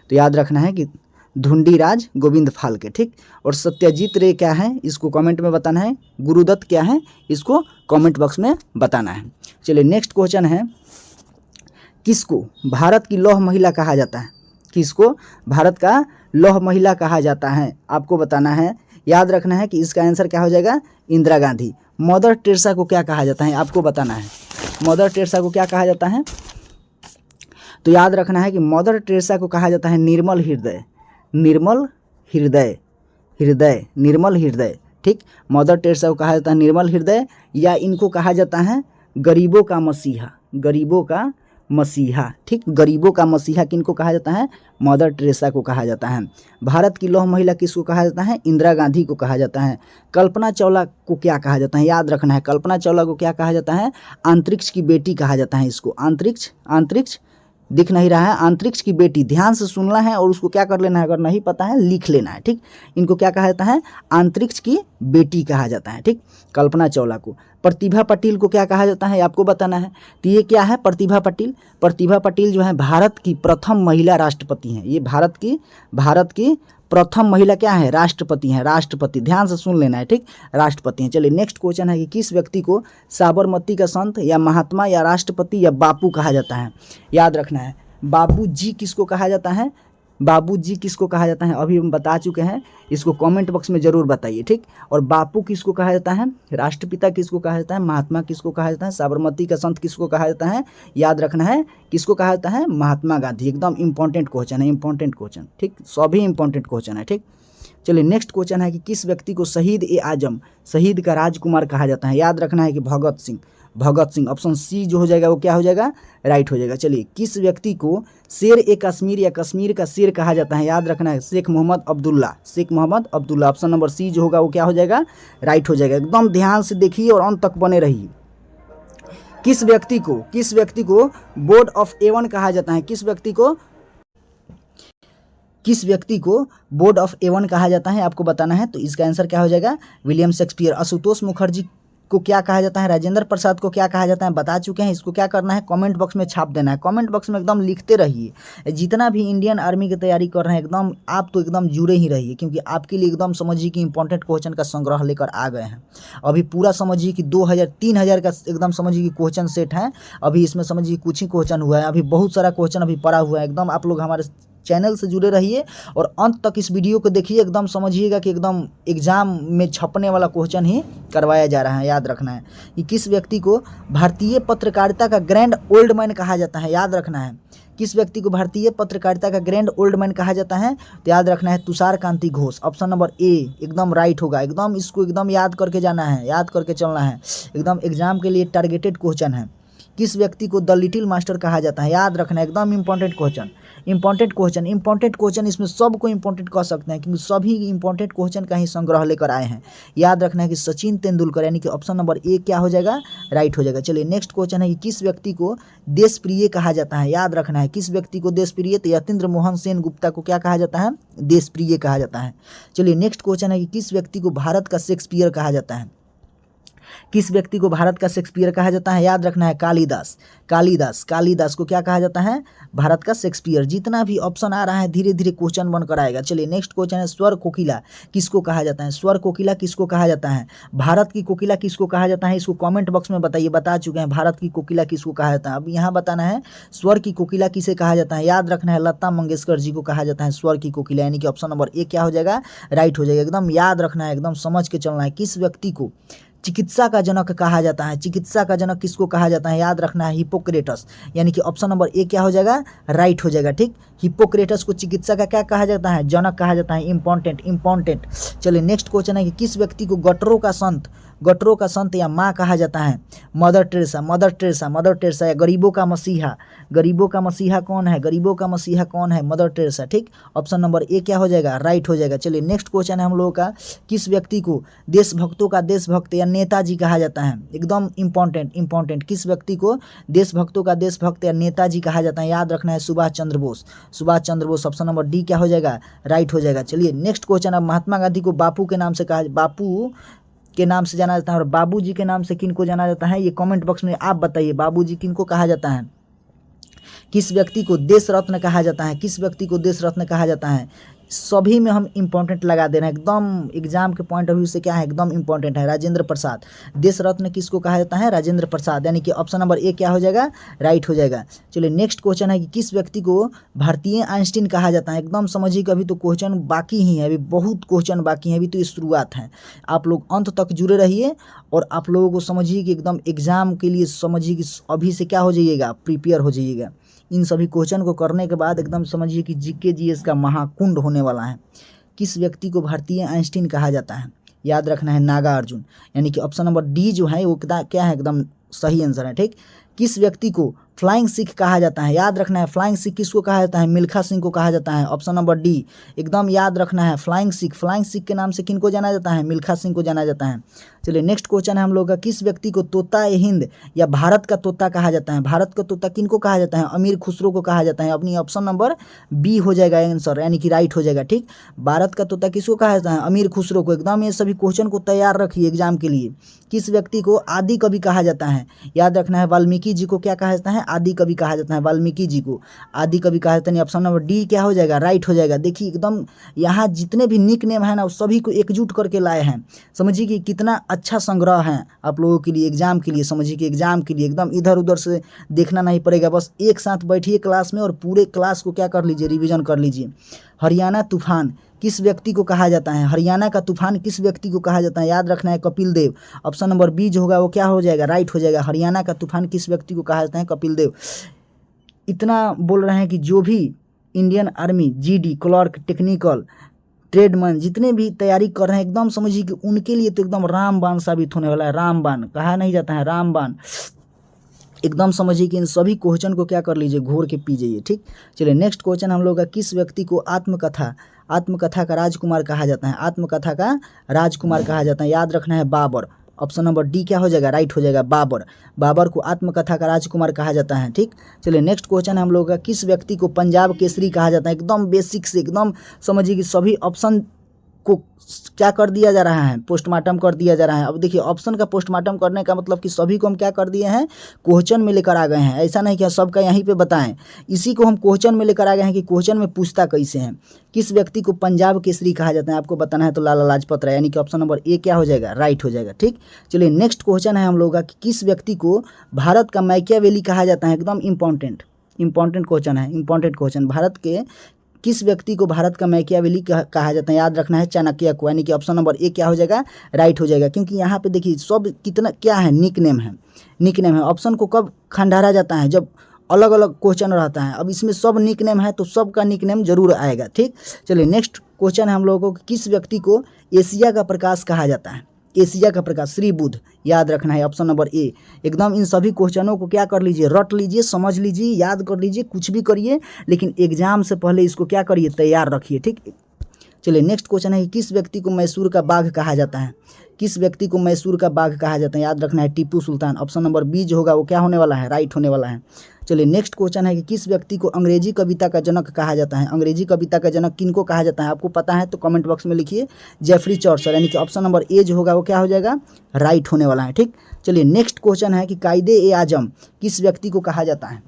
तो याद रखना है कि धुंडीराज गोविंद फाल्के। ठीक, और सत्यजीत रे क्या है इसको कमेंट में बताना है। गुरुदत्त क्या है इसको कमेंट बॉक्स में बताना है। चलिए नेक्स्ट क्वेश्चन है, किसको भारत की लौह महिला कहा जाता है। किसको भारत का लौह महिला कहा जाता है आपको बताना है। याद रखना है कि इसका आंसर क्या हो जाएगा, इंदिरा गांधी। मदर टेरेसा को क्या कहा जाता है आपको बताना है। मदर टेरेसा को क्या कहा जाता है, तो याद रखना है कि मदर टेरेसा को कहा जाता है निर्मल हृदय, निर्मल हृदय, हृदय, निर्मल हृदय। ठीक, मदर टेरेसा को कहा जाता है निर्मल हृदय, या इनको कहा जाता है गरीबों का मसीहा, गरीबों का मसीहा। ठीक, गरीबों का मसीहा किनको कहा जाता है, मदर टेरेसा को कहा जाता है। भारत की लौह महिला किसको कहा जाता है, इंदिरा गांधी को कहा जाता है। कल्पना चावला को क्या कहा जाता है, याद रखना है, कल्पना चावला को क्या कहा जाता है, अंतरिक्ष की बेटी कहा जाता है इसको। अंतरिक्ष, अंतरिक्ष दिख नहीं रहा है, अंतरिक्ष की बेटी, ध्यान से सुनना है और उसको क्या कर लेना है, अगर नहीं पता है लिख लेना है। ठीक, इनको क्या कहा जाता है, अंतरिक्ष की बेटी कहा जाता है। ठीक, कल्पना चावला को। प्रतिभा पाटिल को क्या कहा जाता है आपको बताना है। तो ये क्या है प्रतिभा पाटिल, प्रतिभा पाटिल जो है भारत की प्रथम महिला राष्ट्रपति हैं। ये भारत की प्रथम महिला क्या है, राष्ट्रपति हैं, राष्ट्रपति, ध्यान से सुन लेना है। ठीक, राष्ट्रपति हैं। चलिए नेक्स्ट क्वेश्चन है कि किस व्यक्ति को साबरमती का संत या महात्मा या राष्ट्रपति या बापू कहा जाता है। याद रखना है, बापू जी किसको कहा जाता है, बाबूजी किसको कहा जाता है, अभी हम बता चुके हैं, इसको कमेंट बॉक्स में ज़रूर बताइए, ठीक। और बापू किसको कहा जाता है, राष्ट्रपिता किसको कहा जाता है, महात्मा किसको कहा जाता है, साबरमती का संत किसको कहा जाता है, याद रखना है किसको कहा जाता है, महात्मा गांधी। एकदम इंपॉर्टेंट क्वेश्चन है, इंपॉर्टेंट क्वेश्चन, ठीक, सभी इंपॉर्टेंट क्वेश्चन है, ठीक। चलिए नेक्स्ट क्वेश्चन है कि किस व्यक्ति को शहीद ए आजम, शहीद का राजकुमार कहा जाता है, याद रखना है कि भगत सिंह, भगत सिंह। ऑप्शन सी जो हो जाएगा वो क्या हो जाएगा, राइट हो जाएगा। चलिए किस व्यक्ति को शेर ए कश्मीर या कश्मीर का शेर कहा जाता है, याद रखना है Sheikh Mohammad Abdullah, Sheikh Mohammad Abdullah. Option number C जो होगा वो क्या हो जाएगा, राइट हो जाएगा। एकदम ध्यान से देखिए और अंत तक बने रहिए। किस व्यक्ति को बोर्ड ऑफ एवन कहा जाता है, किस व्यक्ति को बोर्ड ऑफ एवन कहा जाता है, आपको बताना है। तो इसका आंसर क्या हो जाएगा, विलियम शेक्सपियर। आशुतोष मुखर्जी को क्या कहा जाता है, राजेंद्र प्रसाद को क्या कहा जाता है, बता चुके हैं। इसको क्या करना है, कमेंट बॉक्स में छाप देना है, कमेंट बॉक्स में एकदम लिखते रहिए। जितना भी इंडियन आर्मी की तैयारी कर रहे हैं एकदम आप तो एकदम जुड़े ही रहिए, क्योंकि आपके लिए एकदम समझिए कि इंपॉर्टेंट क्वेश्चन का संग्रह लेकर आ गए हैं। अभी पूरा समझिए कि 2000-3000 का एकदम समझिए कि क्वेश्चन सेट है। अभी इसमें समझिए कुछ ही क्वेश्चन हुआ है, अभी बहुत सारा क्वेश्चन अभी पड़ा हुआ है। एकदम आप लोग हमारे चैनल से जुड़े रहिए और अंत तक इस वीडियो को देखिए। एकदम समझिएगा कि एकदम एग्जाम में छपने वाला क्वेश्चन ही करवाया जा रहा है। याद रखना है कि किस व्यक्ति को भारतीय पत्रकारिता का ग्रैंड ओल्ड मैन कहा जाता है, याद रखना है किस व्यक्ति को भारतीय पत्रकारिता का ग्रैंड ओल्ड मैन कहा जाता है। तो याद रखना है तुषार कांति घोष। ऑप्शन नंबर ए एकदम राइट होगा। एकदम इसको एकदम याद करके जाना है, याद करके चलना है, एकदम एग्जाम के लिए टारगेटेड क्वेश्चन है। किस व्यक्ति को द लिटिल मास्टर कहा जाता है, याद रखना है एकदम इंपॉर्टेंट क्वेश्चन, इंपॉर्टेंट क्वेश्चन। इसमें सबको इंपॉर्टेंट कह सकते हैं क्योंकि सभी इंपॉर्टेंट क्वेश्चन का ही संग्रह लेकर आए हैं। याद रखना है कि सचिन तेंदुलकर, यानी कि ऑप्शन नंबर ए क्या हो जाएगा, राइट हो जाएगा। चलिए नेक्स्ट क्वेश्चन है कि किस व्यक्ति को देश प्रिय कहा जाता है, याद रखना है किस व्यक्ति को देश प्रिय। तो यतीन्द्र मोहन सेन गुप्ता को क्या कहा जाता है, देश प्रिय कहा जाता है। चलिए नेक्स्ट क्वेश्चन है कि किस व्यक्ति को भारत का शेक्सपियर कहा जाता है, किस व्यक्ति को भारत का शेक्सपियर कहा जाता है। याद रखना है कालिदास को क्या कहा जाता है, भारत का शेक्सपियर। जितना भी ऑप्शन आ रहा है धीरे धीरे क्वेश्चन बनकर आएगा। चलिए नेक्स्ट क्वेश्चन है स्वर कोकिला किसको कहा जाता है, स्वर कोकिला किसको कहा जाता है, भारत की कोकिला किसको कहा जाता है। इसको कमेंट बॉक्स में बताइए, बता चुके हैं भारत की कोकिला किसको कहा जाता है। अब यहाँ बताना है स्वर की कोकिला किसे कहा जाता है। याद रखना है लता मंगेशकर जी को कहा जाता है स्वर की कोकिला, यानी कि ऑप्शन नंबर ए क्या हो जाएगा, राइट हो जाएगा। एकदम याद रखना है, एकदम समझ के चलना है। किस व्यक्ति को चिकित्सा का जनक कहा जाता है, चिकित्सा का जनक किसको कहा जाता है। याद रखना है हिपोक्रेटस, यानी कि ऑप्शन नंबर ए क्या हो जाएगा, राइट हो जाएगा। ठीक, हिपोक्रेटस को चिकित्सा का क्या कहा जाता है, जनक कहा जाता है। इंपॉर्टेंट। चलिए नेक्स्ट क्वेश्चन है कि किस व्यक्ति को गटरों का संत या माँ कहा जाता है। मदर टेरेसा या गरीबों का मसीहा कौन है, गरीबों का मसीहा कौन है, मदर टेरेसा। ठीक, ऑप्शन नंबर ए क्या हो जाएगा, राइट हो जाएगा। चलिए नेक्स्ट क्वेश्चन है हम लोगों का, किस व्यक्ति को देशभक्तों का देशभक्त या नेताजी कहा जाता है। एकदम इंपॉर्टेंट। किस व्यक्ति को देशभक्तों का देशभक्त या नेताजी कहा जाता है। याद रखना है Subhash Chandra Bose. Option number D क्या हो जाएगा, राइट हो जाएगा। चलिए नेक्स्ट क्वेश्चन है, महात्मा गांधी को बापू के नाम से जाना जाता है और बाबूजी के नाम से किनको जाना जाता है, ये कमेंट बॉक्स में आप बताइए। बाबूजी किनको कहा जाता है, किस व्यक्ति को देश रत्न कहा जाता है, सभी में हम इंपॉर्टेंट लगा देना है। एकदम एग्जाम के पॉइंट ऑफ व्यू से क्या है, एकदम इंपॉर्टेंट है। राजेंद्र प्रसाद, देश रत्न किसको कहा जाता है, राजेंद्र प्रसाद, यानी कि ऑप्शन नंबर ए क्या हो जाएगा, राइट हो जाएगा। चलिए नेक्स्ट क्वेश्चन है कि किस व्यक्ति को भारतीय आइंस्टीन कहा जाता है। एकदम समझिए कि अभी तो क्वेश्चन बाकी ही है, अभी बहुत क्वेश्चन बाकी है, अभी तो ये शुरुआत है। आप लोग अंत तक जुड़े रहिए और आप लोगों को समझिए कि एकदम एग्जाम के लिए समझिए कि अभी से क्या हो जाइएगा, प्रिपेयर हो जाइएगा। इन सभी क्वेश्चन को करने के बाद एकदम समझिए कि जीके जीएस का महाकुंड होने वाला है। किस व्यक्ति को भारतीय आइंस्टीन कहा जाता है, याद रखना है नागार्जुन, यानी कि ऑप्शन नंबर डी जो है वो क्या है, एकदम सही आंसर है। ठीक, किस व्यक्ति को फ्लाइंग सिख कहा जाता है। याद रखना है फ्लाइंग सिख किसको कहा जाता है, मिल्खा सिंह को कहा जाता है। ऑप्शन नंबर डी एकदम याद रखना है, फ्लाइंग सिख के नाम से किनको जाना जाता है, मिल्खा सिंह को जाना जाता है। चलिए नेक्स्ट क्वेश्चन है हम लोग का, किस व्यक्ति को तोता ए हिंद या भारत का तोता कहा जाता है। भारत का तोता किनको कहा जाता है, अमीर खुसरो को कहा जाता है। अपनी ऑप्शन नंबर बी हो जाएगा आंसर, यानी कि राइट हो जाएगा। ठीक, भारत का तोता किसको कहा जाता है, अमीर खुसरो को। एकदम ये सभी क्वेश्चन को तैयार रखिए एग्जाम के लिए। किस व्यक्ति को आदि कवि कहा जाता है, याद रखना है वाल्मीकि वाल्मीकि जी को क्या कहा जाता है, आदि कवि कहा जाता है, वाल्मीकि जी को आदि कवि कहा जाता है। ऑप्शन नंबर डी क्या हो जाएगा, राइट हो जाएगा। देखिए एकदम यहाँ जितने भी निक नेम है ना उस सभी को एकजुट करके लाए हैं। समझिए कि कितना अच्छा संग्रह है आप लोगों के लिए एग्जाम के लिए। समझिए कि एग्जाम के लिए एकदम इधर उधर से देखना नहीं पड़ेगा, बस एक साथ बैठिए क्लास में और पूरे क्लास को क्या कर लीजिए, रिवीजन कर लीजिए। हरियाणा तूफान किस व्यक्ति को कहा जाता है, हरियाणा का तूफान किस व्यक्ति को कहा जाता है, याद रखना है Kapil Dev. Option number B जो होगा वो क्या हो जाएगा, राइट हो जाएगा। हरियाणा का तूफान किस व्यक्ति को कहा जाता है, कपिल देव। इतना बोल रहे हैं कि जो भी Indian army, GD, clerk, technical, tradesman जितने भी तैयारी कर रहे हैं एकदम समझिए कि उनके लिए तो एकदम रामबाण साबित होने वाला है। रामबाण कहा नहीं जाता है, रामबाण। एकदम समझिए कि इन सभी क्वेश्चन को क्या कर लीजिए, घोर के पी जाइए। ठीक, चलिए नेक्स्ट क्वेश्चन हम लोग का, किस व्यक्ति को आत्मकथा का राजकुमार कहा जाता है, आत्मकथा का राजकुमार कहा जाता है, याद रखना है बाबर। ऑप्शन नंबर डी क्या हो जाएगा, राइट हो जाएगा, बाबर। बाबर को आत्मकथा का राजकुमार कहा जाता है। ठीक, चलिए नेक्स्ट क्वेश्चन हम लोग का, किस व्यक्ति को पंजाब केसरी कहा जाता है। एकदम बेसिक से एकदम समझिए कि सभी ऑप्शन को क्या कर दिया जा रहा है, पोस्टमार्टम कर दिया जा रहा है। अब देखिए ऑप्शन का पोस्टमार्टम करने का मतलब कि सभी को हम क्या कर दिए हैं, क्वेश्चन में लेकर आ गए हैं। ऐसा नहीं कि सबका यहीं पे बताएं, इसी को हम क्वेश्चन में लेकर आ गए हैं कि क्वेश्चन में पूछता कैसे हैं। किस व्यक्ति को पंजाब केसरी कहा जाता है, आपको बताना है तो लाला लाजपत राय, यानी कि ऑप्शन नंबर ए क्या हो जाएगा, राइट हो जाएगा। ठीक, चलिए नेक्स्ट क्वेश्चन है हम लोग का कि किस व्यक्ति को भारत का मैकियावेली कहा जाता है। एकदम इंपॉर्टेंट क्वेश्चन है, इंपॉर्टेंट क्वेश्चन। भारत के किस व्यक्ति को भारत का मैकियावेली कहा जाता है, याद रखना है चाणक्य को, यानी कि ऑप्शन नंबर ए क्या हो जाएगा, राइट हो जाएगा। क्योंकि यहाँ पे देखिए सब कितना क्या है, निक नेम है। ऑप्शन को कब खंडारा जाता है, जब अलग अलग क्वेश्चन रहता है। अब इसमें सब निक नेम है तो सबका निक नेम जरूर आएगा। ठीक, चलिए नेक्स्ट क्वेश्चन है हम लोगों को, किस व्यक्ति को एशिया का प्रकाश कहा जाता है, एशिया का प्रकाश, श्री बुध, याद रखना है ऑप्शन नंबर ए। एकदम इन सभी क्वेश्चनों को क्या कर लीजिए, रट लीजिए, समझ लीजिए, याद कर लीजिए, कुछ भी करिए, लेकिन एग्जाम से पहले इसको क्या करिए, तैयार रखिए। ठीक, चलिए नेक्स्ट क्वेश्चन है कि किस व्यक्ति को मैसूर का बाघ कहा जाता है, किस व्यक्ति को मैसूर का बाघ कहा जाता है, याद रखना है Tipu Sultan. Option number B जो होगा वो क्या होने वाला है, राइट होने वाला है। चलिए नेक्स्ट क्वेश्चन है कि किस व्यक्ति को अंग्रेजी कविता का जनक कहा जाता है, अंग्रेजी कविता का जनक किनको कहा जाता है, आपको पता है तो कमेंट बॉक्स में लिखिए, जेफरी चौसर, यानी कि ऑप्शन नंबर ए जो होगा वो क्या हो जाएगा, राइट होने वाला है। ठीक, चलिए नेक्स्ट क्वेश्चन है कि कायदे ए आजम किस व्यक्ति को कहा जाता है,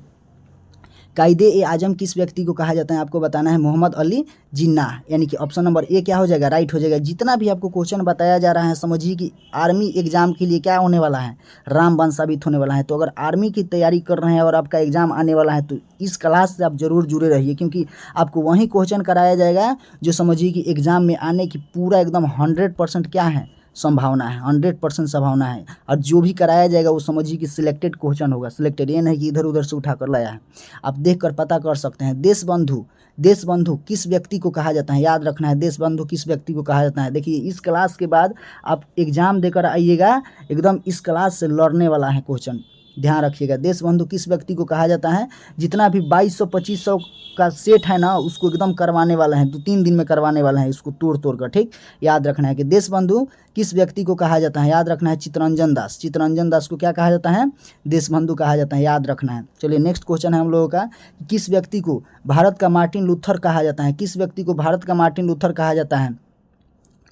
कायदे ए आजम किस व्यक्ति को कहा जाता है, आपको बताना है मोहम्मद अली जिन्ना, यानी कि ऑप्शन नंबर ए क्या हो जाएगा, राइट हो जाएगा। जितना भी आपको क्वेश्चन बताया जा रहा है समझिए कि आर्मी एग्जाम के लिए क्या होने वाला है, रामबाण साबित होने वाला है। तो अगर आर्मी की तैयारी कर रहे हैं और आपका एग्जाम आने वाला है तो इस क्लास से आप जरूर जुड़े रहिए, क्योंकि आपको वही क्वेश्चन कराया जाएगा जो समझिए कि एग्जाम में आने की पूरा एकदम 100% क्या है, संभावना है, 100% संभावना है। और जो भी कराया जाएगा वो समझिए कि सिलेक्टेड क्वेश्चन होगा, सिलेक्टेड, ये नहीं कि इधर उधर से उठा कर लाया है। आप देख कर पता कर सकते हैं। देशबंधु किस व्यक्ति को कहा जाता है, याद रखना है देशबंधु किस व्यक्ति को कहा जाता है। देखिए इस क्लास के बाद आप एग्जाम देकर आइएगा, एकदम इस क्लास से लड़ने वाला है क्वेश्चन, ध्यान रखिएगा। देशबंधु किस व्यक्ति को कहा जाता है, जितना भी 2200-2500 का सेट है ना उसको एकदम करवाने वाला है, 2-3 दिन में करवाने वाला है इसको तोड़ कर। ठीक, याद रखना है कि देशबंधु किस व्यक्ति को कहा जाता है, याद रखना है चित्तरंजन दास को क्या कहा जाता है, देशबंधु कहा जाता है, याद रखना है। चलिए नेक्स्ट क्वेश्चन है हम लोगों का, किस व्यक्ति को भारत का मार्टिन लूथर कहा जाता है, किस व्यक्ति को भारत का मार्टिन लूथर कहा जाता है,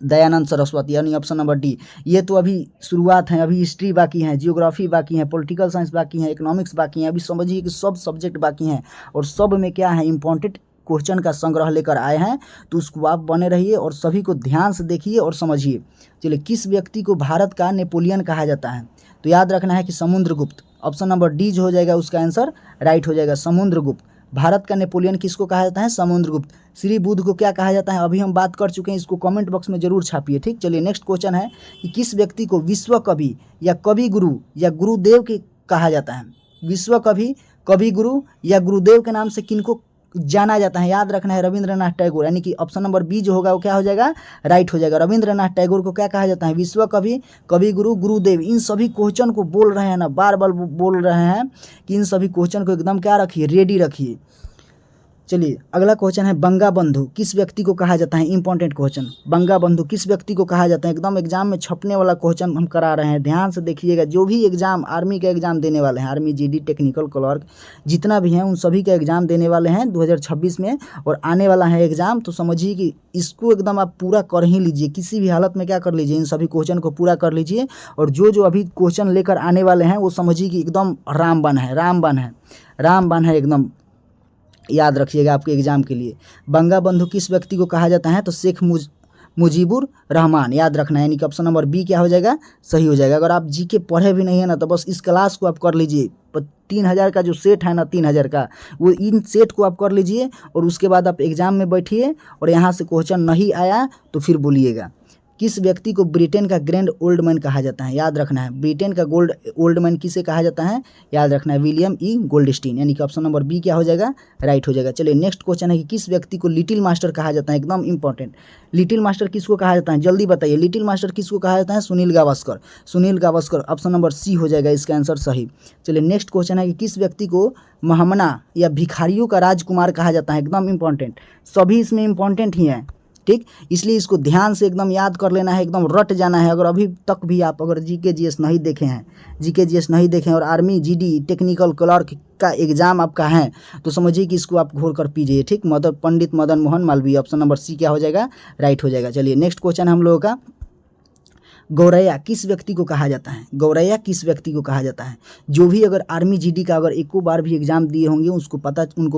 दयानंद सरस्वती, यानी ऑप्शन नंबर डी। ये तो अभी शुरुआत है, अभी हिस्ट्री बाकी है, जियोग्राफी बाकी है, पॉलिटिकल साइंस बाकी है, इकोनॉमिक्स बाकी है, अभी समझिए कि सब सब्जेक्ट बाकी हैं और सब में क्या है, इंपॉर्टेंट क्वेश्चन का संग्रह लेकर आए हैं। तो उसको आप बने रहिए और सभी को ध्यान से देखिए और समझिए। चलिए किस व्यक्ति को भारत का नेपोलियन कहा जाता है, तो याद रखना है कि समुद्रगुप्त, ऑप्शन नंबर डी जो हो जाएगा उसका आंसर राइट हो जाएगा, समुद्रगुप्त। भारत का नेपोलियन किसको कहा जाता है, समुद्रगुप्त। श्री बुध को क्या कहा जाता है, अभी हम बात कर चुके हैं, इसको कमेंट बॉक्स में जरूर छापिए। ठीक, चलिए नेक्स्ट क्वेश्चन है कि किस व्यक्ति को विश्व कवि या कवि गुरु या गुरुदेव के कहा जाता है, विश्व कवि, कवि गुरु या गुरुदेव के नाम से किनको जाना जाता है, याद रखना है रविंद्रनाथ टैगोर, यानी कि ऑप्शन नंबर बी जो होगा वो क्या हो जाएगा, राइट हो जाएगा। रविंद्रनाथ टैगोर को क्या कहा जाता है, विश्व कवि, कवि गुरु, गुरुदेव। इन सभी क्वेश्चन को बोल रहे हैं ना, बार बार बोल रहे हैं कि इन सभी क्वेश्चन को एकदम क्या रखिए, रेडी रखिए। चलिए अगला क्वेश्चन है, बंगा बंधु किस व्यक्ति को कहा जाता है। इंपॉर्टेंट क्वेश्चन, बंगा बंधु किस व्यक्ति को कहा जाता है। एकदम एग्जाम में छपने वाला क्वेश्चन हम करा रहे हैं, ध्यान से देखिएगा। जो भी एग्जाम आर्मी का एग्जाम देने वाले हैं, आर्मी जीडी टेक्निकल क्लर्क जितना भी हैं, उन सभी का एग्जाम देने वाले हैं 2026 में और आने वाला है एग्जाम। तो समझिए कि इसको एकदम आप पूरा कर ही लीजिए, किसी भी हालत में क्या कर लीजिए, इन सभी क्वेश्चन को पूरा कर लीजिए। और जो अभी क्वेश्चन लेकर आने वाले हैं वो समझिए कि एकदम रामबाण है, रामबाण है, रामबाण है, एकदम याद रखिएगा आपके एग्जाम के लिए। बंगा बंधु किस व्यक्ति को कहा जाता है, तो शेख मुजीबुर रहमान, याद रखना है। यानी कि ऑप्शन नंबर बी क्या हो जाएगा, सही हो जाएगा। अगर आप जीके पढ़े भी नहीं है ना, तो बस इस क्लास को आप कर लीजिए। 3000 का जो सेट है ना, 3000 का, वो इन सेट को आप कर लीजिए और उसके बाद आप एग्जाम में बैठिए और यहाँ से क्वेश्चन नहीं आया तो फिर बोलिएगा। किस व्यक्ति को ब्रिटेन का ग्रैंड ओल्ड मैन कहा जाता है, याद रखना है। ब्रिटेन का ओल्ड मैन किसे कहा जाता है, याद रखना है, विलियम ई गोल्डस्टीन। यानी कि ऑप्शन नंबर बी क्या हो जाएगा, राइट हो जाएगा। चलिए नेक्स्ट क्वेश्चन है कि किस व्यक्ति को लिटिल मास्टर कहा जाता है। एकदम इंपॉर्टेंट, लिटिल मास्टर किसको कहा जाता है, जल्दी बताइए। लिटिल मास्टर किसको कहा जाता है, Sunil Gavaskar, Sunil Gavaskar. Option number C हो जाएगा इसका आंसर सही। चलिए नेक्स्ट क्वेश्चन है कि किस व्यक्ति को महमना या भिखारियों का राजकुमार कहा जाता है। एकदम इंपॉर्टेंट, सभी इसमें इंपॉर्टेंट ही हैं, ठीक, इसलिए इसको ध्यान से एकदम याद कर लेना है, एकदम रट जाना है। अगर अभी तक भी आप अगर जीके जीएस नहीं देखे हैं, जीके जीएस नहीं देखे हैं और आर्मी जीडी टेक्निकल क्लर्क का एग्जाम आपका है, तो समझिए कि इसको आप घोर कर पीजिए, ठीक। Pandit Madan Mohan Malviya, option number C क्या हो जाएगा, राइट हो जाएगा। चलिए नेक्स्ट क्वेश्चन हम लोगों का, गौरैया किस व्यक्ति को कहा जाता है। गौरैया किस व्यक्ति को कहा जाता है। जो भी अगर आर्मी जीडी का अगर एको बार भी एग्जाम दिए होंगे उनको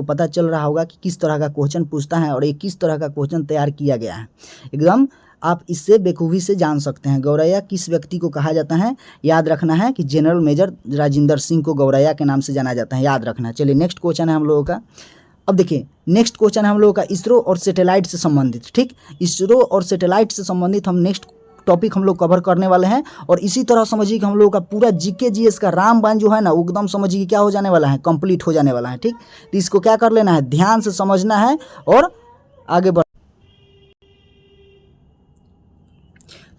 पता चल रहा होगा कि किस तरह का क्वेश्चन पूछता है और ये किस तरह का क्वेश्चन तैयार किया गया है। एकदम आप इससे बेखूबी से जान सकते हैं। गौरैया किस व्यक्ति को कहा जाता है, याद रखना है कि जनरल मेजर राजेंद्र सिंह को गौरैया के नाम से जाना जाता है, याद रखना है। चलिए नेक्स्ट क्वेश्चन है हम लोगों का, अब देखिए नेक्स्ट क्वेश्चन है हम लोगों का इसरो और सैटेलाइट से संबंधित, ठीक। इसरो और सैटेलाइट से संबंधित हम नेक्स्ट टॉपिक हम लोग कवर करने वाले हैं। और इसी तरह समझिए कि हम लोगों का पूरा जीके जीएस का रामबाण जो है ना, एकदम समझिए कि क्या हो जाने वाला है, कंप्लीट हो जाने वाला है, ठीक। तो इसको क्या कर लेना है, ध्यान से समझना है और आगे बढ़।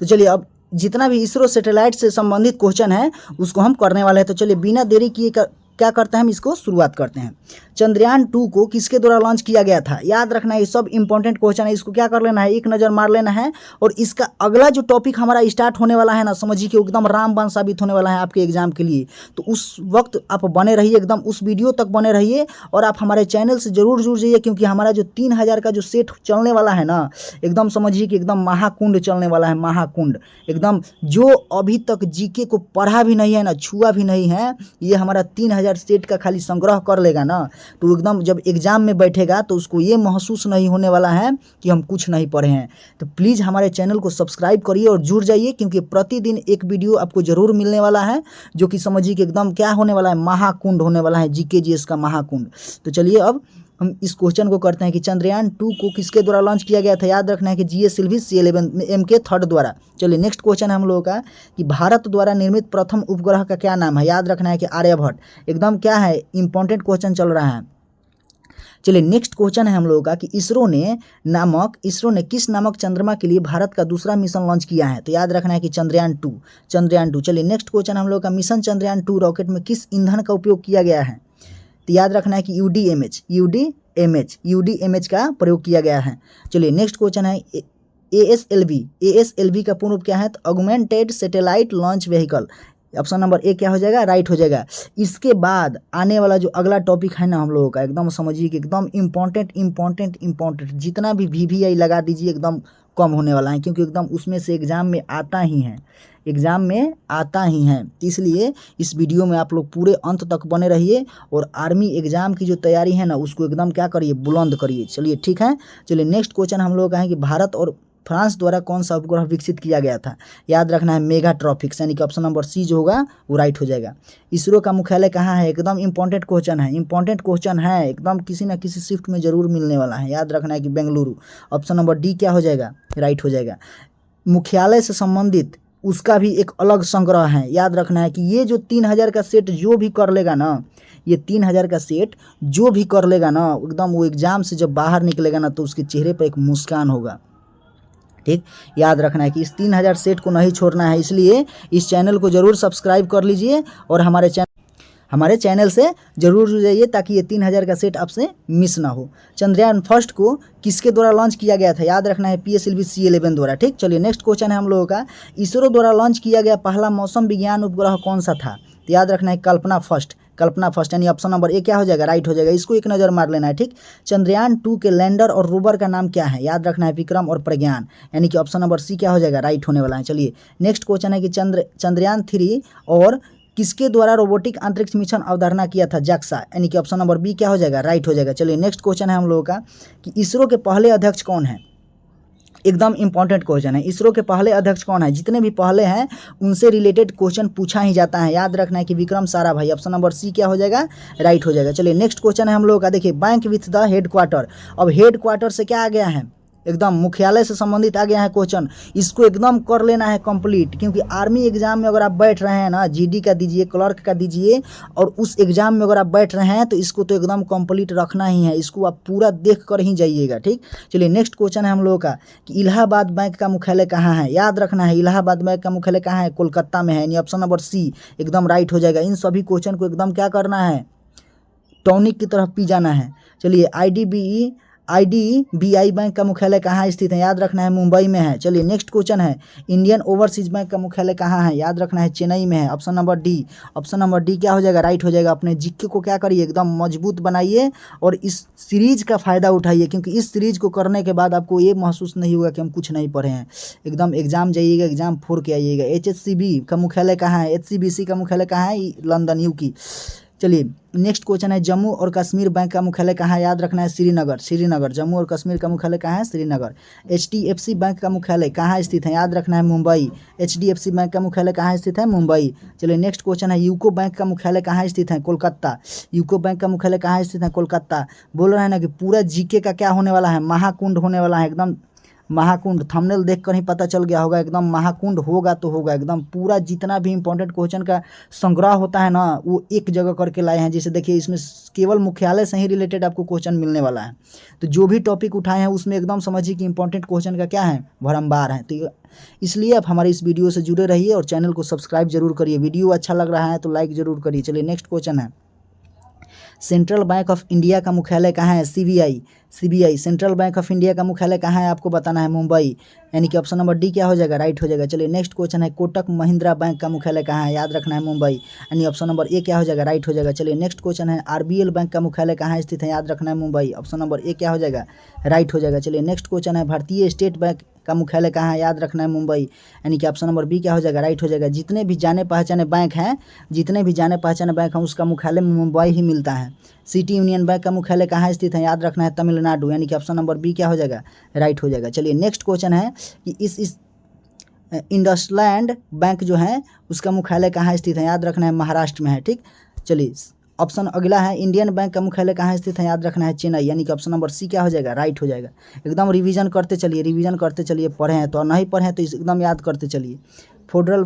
तो चलिए अब जितना भी इसरो सैटेलाइट से संबंधित क्वेश्चन है उसको हम करने वाले हैं। तो चलिए बिना देरी किए क्या करते हैं, हम इसको शुरुआत करते हैं। चंद्रयान 2 को किसके द्वारा लॉन्च किया गया था, याद रखना है। ये सब इंपॉर्टेंट क्वेश्चन है, इसको क्या कर लेना है, एक नज़र मार लेना है। और इसका अगला जो टॉपिक हमारा स्टार्ट होने वाला है ना, समझिए कि एकदम रामबाण साबित होने वाला है आपके एग्जाम के लिए। तो उस वक्त आप बने रहिए, एकदम उस वीडियो तक बने रहिए और आप हमारे चैनल से जरूर जुड़ जाइए, क्योंकि हमारा जो 3000 का जो सेट चलने वाला है ना, एकदम समझिए कि एकदम महाकुंड चलने वाला है, महाकुंड। एकदम जो अभी तक जीके को पढ़ा भी नहीं है ना, छुआ भी नहीं है, ये हमारा 3000 सेट का खाली संग्रह कर लेगा ना, तो एकदम जब एग्जाम में बैठेगा तो उसको ये महसूस नहीं होने वाला है कि हम कुछ नहीं पढ़े हैं। तो प्लीज़ हमारे चैनल को सब्सक्राइब करिए और जुड़ जाइए, क्योंकि प्रतिदिन एक वीडियो आपको जरूर मिलने वाला है, जो कि समझिए कि एकदम क्या होने वाला है, महाकुंड होने वाला है, जीके जीएस का महाकुंड। तो चलिए अब हम इस क्वेश्चन को करते हैं कि चंद्रयान 2 को किसके द्वारा लॉन्च किया गया था, याद रखना है कि जीएस सिल्वी C11 MK 3 द्वारा। चलिए नेक्स्ट क्वेश्चन है हम लोगों का कि भारत द्वारा निर्मित प्रथम उपग्रह का क्या नाम है, याद रखना है कि आर्यभट्ट। एकदम क्या है, इंपॉर्टेंट क्वेश्चन चल रहा है। चलिए नेक्स्ट क्वेश्चन है हम लोगों का कि इसरो ने किस नामक चंद्रमा के लिए भारत का दूसरा मिशन लॉन्च किया है, तो याद रखना है कि चंद्रयान 2। चलिए नेक्स्ट क्वेश्चन हम लोग का, मिशन चंद्रयान 2 रॉकेट में किस ईंधन का उपयोग किया गया है, तो याद रखना है कि UDMH का प्रयोग किया गया है। चलिए नेक्स्ट क्वेश्चन है ASLV का पूर्ण रूप क्या है, तो augmented satellite launch vehicle. Option number A क्या हो जाएगा, राइट हो जाएगा। इसके बाद आने वाला जो अगला टॉपिक है ना हम लोगों का, एकदम समझिए कि एकदम इंपॉर्टेंट, जितना भी VVI लगा दीजिए एकदम कम होने वाला है, क्योंकि एकदम उसमें से एग्जाम में आता ही है। इसलिए इस वीडियो में आप लोग पूरे अंत तक बने रहिए और आर्मी एग्जाम की जो तैयारी है ना, उसको एकदम क्या करिए, बुलंद करिए। चलिए ठीक है। चलिए नेक्स्ट क्वेश्चन हम लोग का है कि भारत और फ्रांस द्वारा कौन सा उपग्रह विकसित किया गया था, याद रखना है मेगाट्रॉपिक्स, यानी कि ऑप्शन नंबर सी जो होगा वो राइट हो जाएगा। इसरो का मुख्यालय कहाँ है, एकदम इंपॉर्टेंट क्वेश्चन है, एकदम किसी न किसी शिफ्ट में जरूर मिलने वाला है, याद रखना है कि बेंगलुरु। ऑप्शन नंबर डी क्या हो जाएगा, राइट हो जाएगा। मुख्यालय से संबंधित उसका भी एक अलग संग्रह है, याद रखना है कि ये जो 3000 का सेट जो भी कर लेगा ना, ये 3000 का सेट जो भी कर लेगा ना, एकदम वो एग्जाम से जब बाहर निकलेगा ना, तो उसके चेहरे पर एक मुस्कान होगा, ठीक। याद रखना है कि इस 3000 सेट को नहीं छोड़ना है, इसलिए इस चैनल को जरूर सब्सक्राइब कर लीजिए और हमारे चैनल हमारे चैनल से जरूर जुड़िए ताकि ये 3000 का सेट आपसे मिस ना हो। चंद्रयान फर्स्ट को किसके द्वारा लॉन्च किया गया था, याद रखना है PSLV C11 द्वारा। ठीक, चलिए नेक्स्ट क्वेश्चन है हम लोगों का, इसरो द्वारा लॉन्च किया गया पहला मौसम विज्ञान उपग्रह कौन सा था, तो याद रखना है कल्पना फर्स्ट। कल्पना फर्स्ट यानी ऑप्शन नंबर ए क्या हो जाएगा, राइट हो जाएगा। इसको एक नज़र मार लेना है। ठीक, चंद्रयान 2 के लैंडर और रोवर का नाम क्या है, याद रखना है विक्रम और प्रज्ञान, यानी कि ऑप्शन नंबर सी क्या हो जाएगा, राइट होने वाला है। चलिए नेक्स्ट क्वेश्चन है कि चंद्रयान 3 और किसके द्वारा रोबोटिक अंतरिक्ष मिशन अवधारणा किया था, JAXA, यानी कि ऑप्शन नंबर बी क्या हो जाएगा, राइट हो जाएगा। चलिए नेक्स्ट क्वेश्चन है हम लोगों का कि इसरो के पहले अध्यक्ष कौन है, एकदम इंपॉर्टेंट क्वेश्चन है। इसरो के पहले अध्यक्ष कौन है, जितने भी पहले हैं उनसे रिलेटेड क्वेश्चन पूछा ही जाता है, याद रखना है कि Vikram Sarabhai, option number C क्या हो जाएगा, राइट हो जाएगा। चलिए नेक्स्ट क्वेश्चन है हम लोगों का, देखिए बैंक विथ द हेडक्वार्टर। अब हेडक्वार्टर से क्या आ गया है, एकदम मुख्यालय से संबंधित आ गया है क्वेश्चन, इसको एकदम कर लेना है कंप्लीट, क्योंकि आर्मी एग्जाम में अगर आप बैठ रहे हैं ना, GD का दीजिए, क्लर्क का दीजिए, और उस एग्जाम में अगर आप बैठ रहे हैं तो इसको तो एकदम कंप्लीट रखना ही है, इसको आप पूरा देख कर ही जाइएगा। ठीक, चलिए नेक्स्ट क्वेश्चन है हम लोगों का कि इलाहाबाद बैंक का मुख्यालय कहाँ है, याद रखना है इलाहाबाद बैंक का मुख्यालय कहाँ है, कोलकाता में है, यानी ऑप्शन नंबर सी एकदम राइट हो जाएगा। इन सभी क्वेश्चन को एकदम क्या करना है, टॉनिक की तरफ पी जाना है। चलिए IDBI बैंक का मुख्यालय कहाँ स्थित है, याद रखना है मुंबई में है। चलिए नेक्स्ट क्वेश्चन है, इंडियन ओवरसीज बैंक का मुख्यालय कहाँ है, याद रखना है चेन्नई में है, option number D. Option number D क्या हो जाएगा, राइट हो जाएगा। अपने जीके को क्या करिए, एकदम मजबूत बनाइए और इस सीरीज का फ़ायदा उठाइए, क्योंकि इस सीरीज को करने के बाद आपको ये महसूस नहीं होगा कि हम कुछ नहीं पढ़े हैं। एकदम एग्जाम जाइएगा, एग्जाम फोड़ के आइएगा। HSCB का मुख्यालय कहाँ है, HCBC का मुख्यालय कहाँ है, लंदन UK। चलिए नेक्स्ट क्वेश्चन है, जम्मू और कश्मीर बैंक का मुख्यालय कहाँ है, याद रखना है श्रीनगर। जम्मू और कश्मीर का मुख्यालय कहाँ है, श्रीनगर। HDFC बैंक का मुख्यालय कहाँ स्थित है, याद रखना है मुंबई। HDFC बैंक का मुख्यालय कहाँ स्थित है, मुंबई। चलिए नेक्स्ट क्वेश्चन है, यूको बैंक का मुख्यालय कहाँ स्थित है, कोलकाता। यूको बैंक का मुख्यालय कहाँ स्थित है, कोलकाता। बोल रहे हैं ना कि पूरा जीके का क्या होने वाला है, महाकुंड होने वाला है, एकदम महाकुंड। थंबनेल देखकर ही पता चल गया होगा, एकदम महाकुंड होगा तो होगा। एकदम पूरा जितना भी इंपॉर्टेंट क्वेश्चन का संग्रह होता है ना, वो एक जगह करके लाए हैं। जैसे देखिए इसमें केवल मुख्यालय से ही रिलेटेड आपको क्वेश्चन मिलने वाला है, तो जो भी टॉपिक उठाए हैं उसमें एकदम समझिए कि इंपॉर्टेंट क्वेश्चन का क्या है, भरमबार है। तो इसलिए आप हमारे इस वीडियो से जुड़े रहिए और चैनल को सब्सक्राइब जरूर करिए। वीडियो अच्छा लग रहा है तो लाइक जरूर करिए। चलिए नेक्स्ट क्वेश्चन है, सेंट्रल बैंक ऑफ इंडिया का मुख्यालय कहाँ है, CBI। Central bank of India का मुख्यालय कहाँ है, आपको बताना है मुंबई, यानी कि ऑप्शन नंबर डी क्या हो जाएगा, राइट हो जाएगा। चलिए नेक्स्ट क्वेश्चन है, कोटक महिंद्रा बैंक का मुख्यालय कहाँ है, याद रखना है मुंबई, यानी ऑप्शन नंबर ए क्या हो जाएगा, राइट हो जाएगा। चलिए नेक्स्ट क्वेश्चन है, RBL बैंक का मुख्यालय कहाँ स्थित है, याद रखना है मुंबई, ऑप्शन नंबर ए क्या हो जाएगा, राइट हो जाएगा। चलिए नेक्स्ट क्वेश्चन है, भारतीय स्टेट बैंक का मुख्यालय कहाँ है, याद रखना है मुंबई, यानी कि ऑप्शन नंबर बी क्या हो जाएगा, राइट हो जाएगा। जितने भी जाने पहचाने बैंक हैं उसका मुख्यालय मुंबई ही मिलता है। सिटी यूनियन बैंक का मुख्यालय कहाँ स्थित है, याद रखना है तमिलनाडु, यानी कि ऑप्शन नंबर बी क्या हो जाएगा, राइट हो जाएगा। चलिए नेक्स्ट क्वेश्चन है कि इस इंडसलैंड बैंक जो है उसका मुख्यालय कहाँ स्थित है, याद रखना है महाराष्ट्र में है। ठीक, चलिए ऑप्शन अगला है, इंडियन बैंक का मुख्यालय कहाँ स्थित है, याद रखना है चेन्नई, यानी कि ऑप्शन नंबर सी क्या हो जाएगा, राइट हो जाएगा। एकदम रिवीजन करते चलिए, पढ़े हैं तो, नहीं पढ़े हैं तो एकदम याद करते चलिए। फेडरल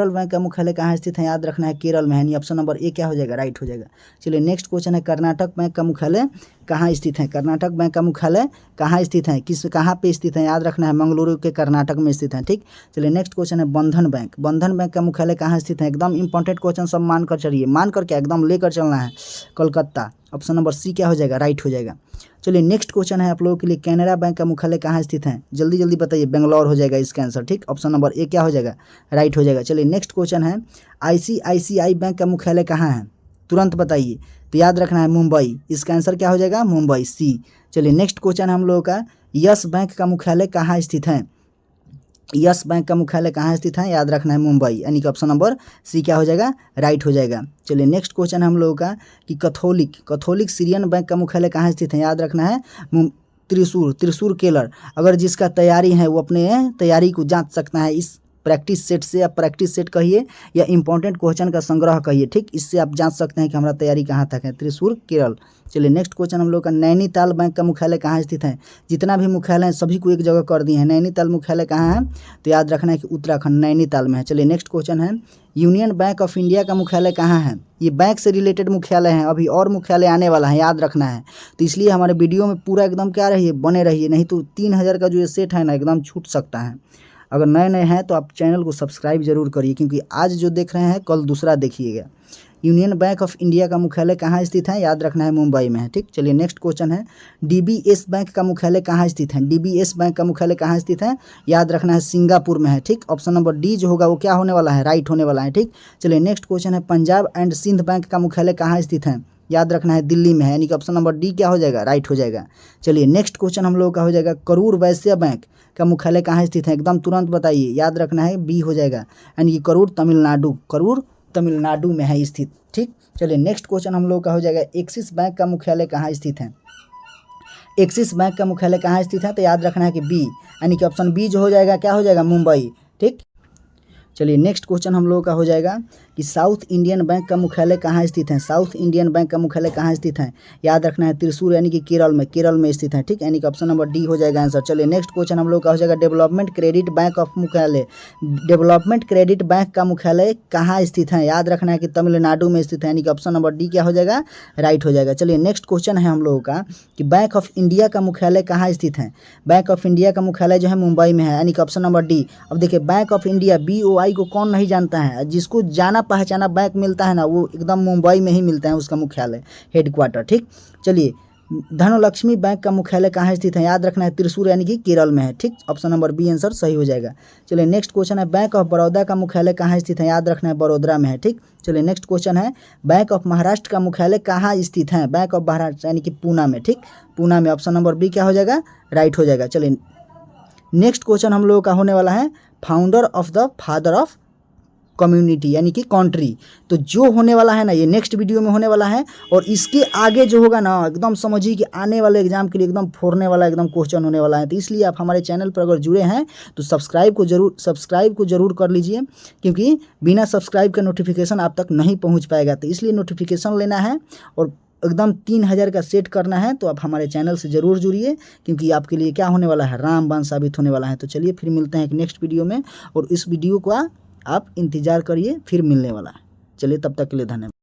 बैंक का मुख्यालय कहाँ स्थित है, याद रखना है केरल में है, यानी ऑप्शन नंबर ए क्या हो जाएगा, राइट हो जाएगा। चलिए नेक्स्ट क्वेश्चन है, कर्नाटक बैंक का मुख्यालय कहाँ स्थित है, कर्नाटक बैंक का मुख्यालय कहाँ स्थित है, कहाँ पे स्थित है, याद रखना है मंगलुरु के कर्नाटक में स्थित है। ठीक, चलिए नेक्स्ट क्वेश्चन है, बंधन बैंक का मुख्यालय कहाँ स्थित है, एकदम इंपॉर्टेंट क्वेश्चन सब मान कर चलिए, मान करके एकदम लेकर चलना है, कोलकाता, ऑप्शन नंबर सी क्या हो जाएगा, राइट हो जाएगा। चलिए नेक्स्ट क्वेश्चन है आप लोगों के लिए, कैनरा बैंक का मुख्यालय कहाँ स्थित है, जल्दी बताइए, बेंगलोर हो जाएगा इसका आंसर। ठीक, ऑप्शन नंबर ए क्या हो जाएगा, राइट हो जाएगा। चलिए नेक्स्ट क्वेश्चन है, ICICI बैंक का मुख्यालय कहाँ है, तुरंत बताइए, तो याद रखना है मुंबई, इसका आंसर क्या हो जाएगा, मुंबई, सी। चलिए नेक्स्ट क्वेश्चन है हम लोगों का, यस बैंक का मुख्यालय कहाँ स्थित है, यस बैंक का मुख्यालय कहाँ स्थित है, याद रखना है मुंबई, यानी कि ऑप्शन नंबर सी क्या हो जाएगा, राइट हो जाएगा। चलिए नेक्स्ट क्वेश्चन है हम लोगों का कि कैथोलिक सीरियन बैंक का मुख्यालय कहाँ स्थित है, याद रखना है त्रिशूर केरल। अगर जिसका तैयारी है वो अपने तैयारी को जांच सकता है इस प्रैक्टिस सेट से, आप प्रैक्टिस सेट कहिए या इंपॉर्टेंट क्वेश्चन का संग्रह कहिए। ठीक, इससे आप जांच सकते हैं कि हमारा तैयारी कहाँ तक है, त्रिशूर केरल। चलिए नेक्स्ट क्वेश्चन हम लोग का, नैनीताल बैंक का मुख्यालय कहाँ स्थित है, जितना भी मुख्यालय है सभी को एक जगह कर दिए हैं, नैनीताल मुख्यालय कहाँ है, तो याद रखना है कि उत्तराखंड नैनीताल में है। चलिए नेक्स्ट क्वेश्चन है, यूनियन बैंक ऑफ इंडिया का मुख्यालय कहाँ है, ये बैंक से रिलेटेड मुख्यालय है, अभी और मुख्यालय आने वाला है, याद रखना है। तो इसलिए हमारे वीडियो में पूरा एकदम क्या रहिए, बने रहिए, नहीं तो 3000 का जो ये सेट है ना एकदम छूट सकता है। अगर नए हैं तो आप चैनल को सब्सक्राइब जरूर करिए, क्योंकि आज जो देख रहे हैं कल दूसरा देखिएगा। यूनियन बैंक ऑफ इंडिया का मुख्यालय कहाँ स्थित है? याद रखना है मुंबई में है। ठीक, चलिए नेक्स्ट क्वेश्चन है, डीबीएस बैंक का मुख्यालय कहाँ स्थित है? डीबीएस बैंक का मुख्यालय कहाँ स्थित है? याद रखना है सिंगापुर में है। ठीक, ऑप्शन नंबर डी जो होगा वो क्या होने वाला है? राइट होने वाला है। ठीक, चलिए नेक्स्ट क्वेश्चन है, पंजाब एंड सिंध बैंक का मुख्यालय कहाँ स्थित है? याद रखना है दिल्ली में है, यानी कि ऑप्शन नंबर डी क्या हो जाएगा? राइट हो जाएगा। चलिए नेक्स्ट क्वेश्चन हम लोगों का हो जाएगा, करूर वैश्य बैंक का मुख्यालय कहाँ स्थित है? एकदम तुरंत बताइए, याद रखना है बी हो जाएगा, यानी कि करूर तमिलनाडु में है स्थित। ठीक, चलिए नेक्स्ट क्वेश्चन हम लोग का हो जाएगा, एक्सिस बैंक का मुख्यालय कहाँ स्थित है? एक्सिस बैंक का मुख्यालय कहाँ स्थित है? तो याद रखना है कि बी, यानी कि ऑप्शन बी जो हो जाएगा क्या हो जाएगा? मुंबई। ठीक, चलिए नेक्स्ट क्वेश्चन हम लोगों का हो जाएगा कि साउथ इंडियन बैंक का मुख्यालय कहाँ स्थित है? साउथ इंडियन बैंक का मुख्यालय कहाँ स्थित है? याद रखना है त्रिशूर, यानी कि केरल में स्थित है। ठीक, यानी कि ऑप्शन नंबर डी हो जाएगा आंसर। चलिए नेक्स्ट क्वेश्चन हम लोग का हो जाएगा, डेवलपमेंट क्रेडिट बैंक का मुख्यालय कहाँ स्थित है? याद रखना है कि तमिलनाडु में स्थित है, यानी कि ऑप्शन नंबर डी क्या हो जाएगा? राइट हो जाएगा। चलिए नेक्स्ट क्वेश्चन है हम लोगों का कि बैंक ऑफ इंडिया का मुख्यालय कहाँ स्थित है? बैंक ऑफ इंडिया का मुख्यालय जो है मुंबई में है, यानी कि ऑप्शन नंबर डी। अब देखिए बैंक ऑफ इंडिया BOI को कौन नहीं जानता है? जिसको जाना पहचाना बैंक मिलता है ना, वो एकदम मुंबई में ही मिलता है उसका मुख्यालय, हेडक्वार्टर। ठीक, चलिए धनलक्ष्मी बैंक का मुख्यालय कहाँ स्थित है? याद रखना है त्रिशूर, यानी कि केरल में है। ठीक, ऑप्शन नंबर बी आंसर सही हो जाएगा। चलिए नेक्स्ट क्वेश्चन है, बैंक ऑफ बड़ौदा का मुख्यालय कहाँ स्थित है? याद रखना है बड़ोदरा में है। ठीक, चलिए नेक्स्ट क्वेश्चन है, बैंक ऑफ महाराष्ट्र का मुख्यालय कहाँ स्थित है? बैंक ऑफ महाराष्ट्र यानी कि पूना में। ठीक, पूना में, ऑप्शन नंबर बी क्या हो जाएगा? राइट हो जाएगा। चलिए नेक्स्ट क्वेश्चन हम लोगों का होने वाला है, फादर ऑफ कम्युनिटी यानी कि कंट्री। तो जो होने वाला है ना, ये नेक्स्ट वीडियो में होने वाला है, और इसके आगे जो होगा ना, एकदम समझिए कि आने वाले एग्जाम के लिए एकदम फोड़ने वाला एकदम क्वेश्चन होने वाला है। तो इसलिए आप हमारे चैनल पर अगर जुड़े हैं तो सब्सक्राइब को जरूर कर लीजिए, क्योंकि बिना सब्सक्राइब का नोटिफिकेशन आप तक नहीं पहुँच पाएगा। तो इसलिए नोटिफिकेशन लेना है और एकदम 3000 का सेट करना है, तो आप हमारे चैनल से ज़रूर जुड़िए, क्योंकि आपके लिए क्या होने वाला है? रामबाण साबित होने वाला है। तो चलिए फिर मिलते हैं एक नेक्स्ट वीडियो में, और इस वीडियो को आप इंतज़ार करिए, फिर मिलने वाला है। चलिए तब तक के लिए धन्यवाद।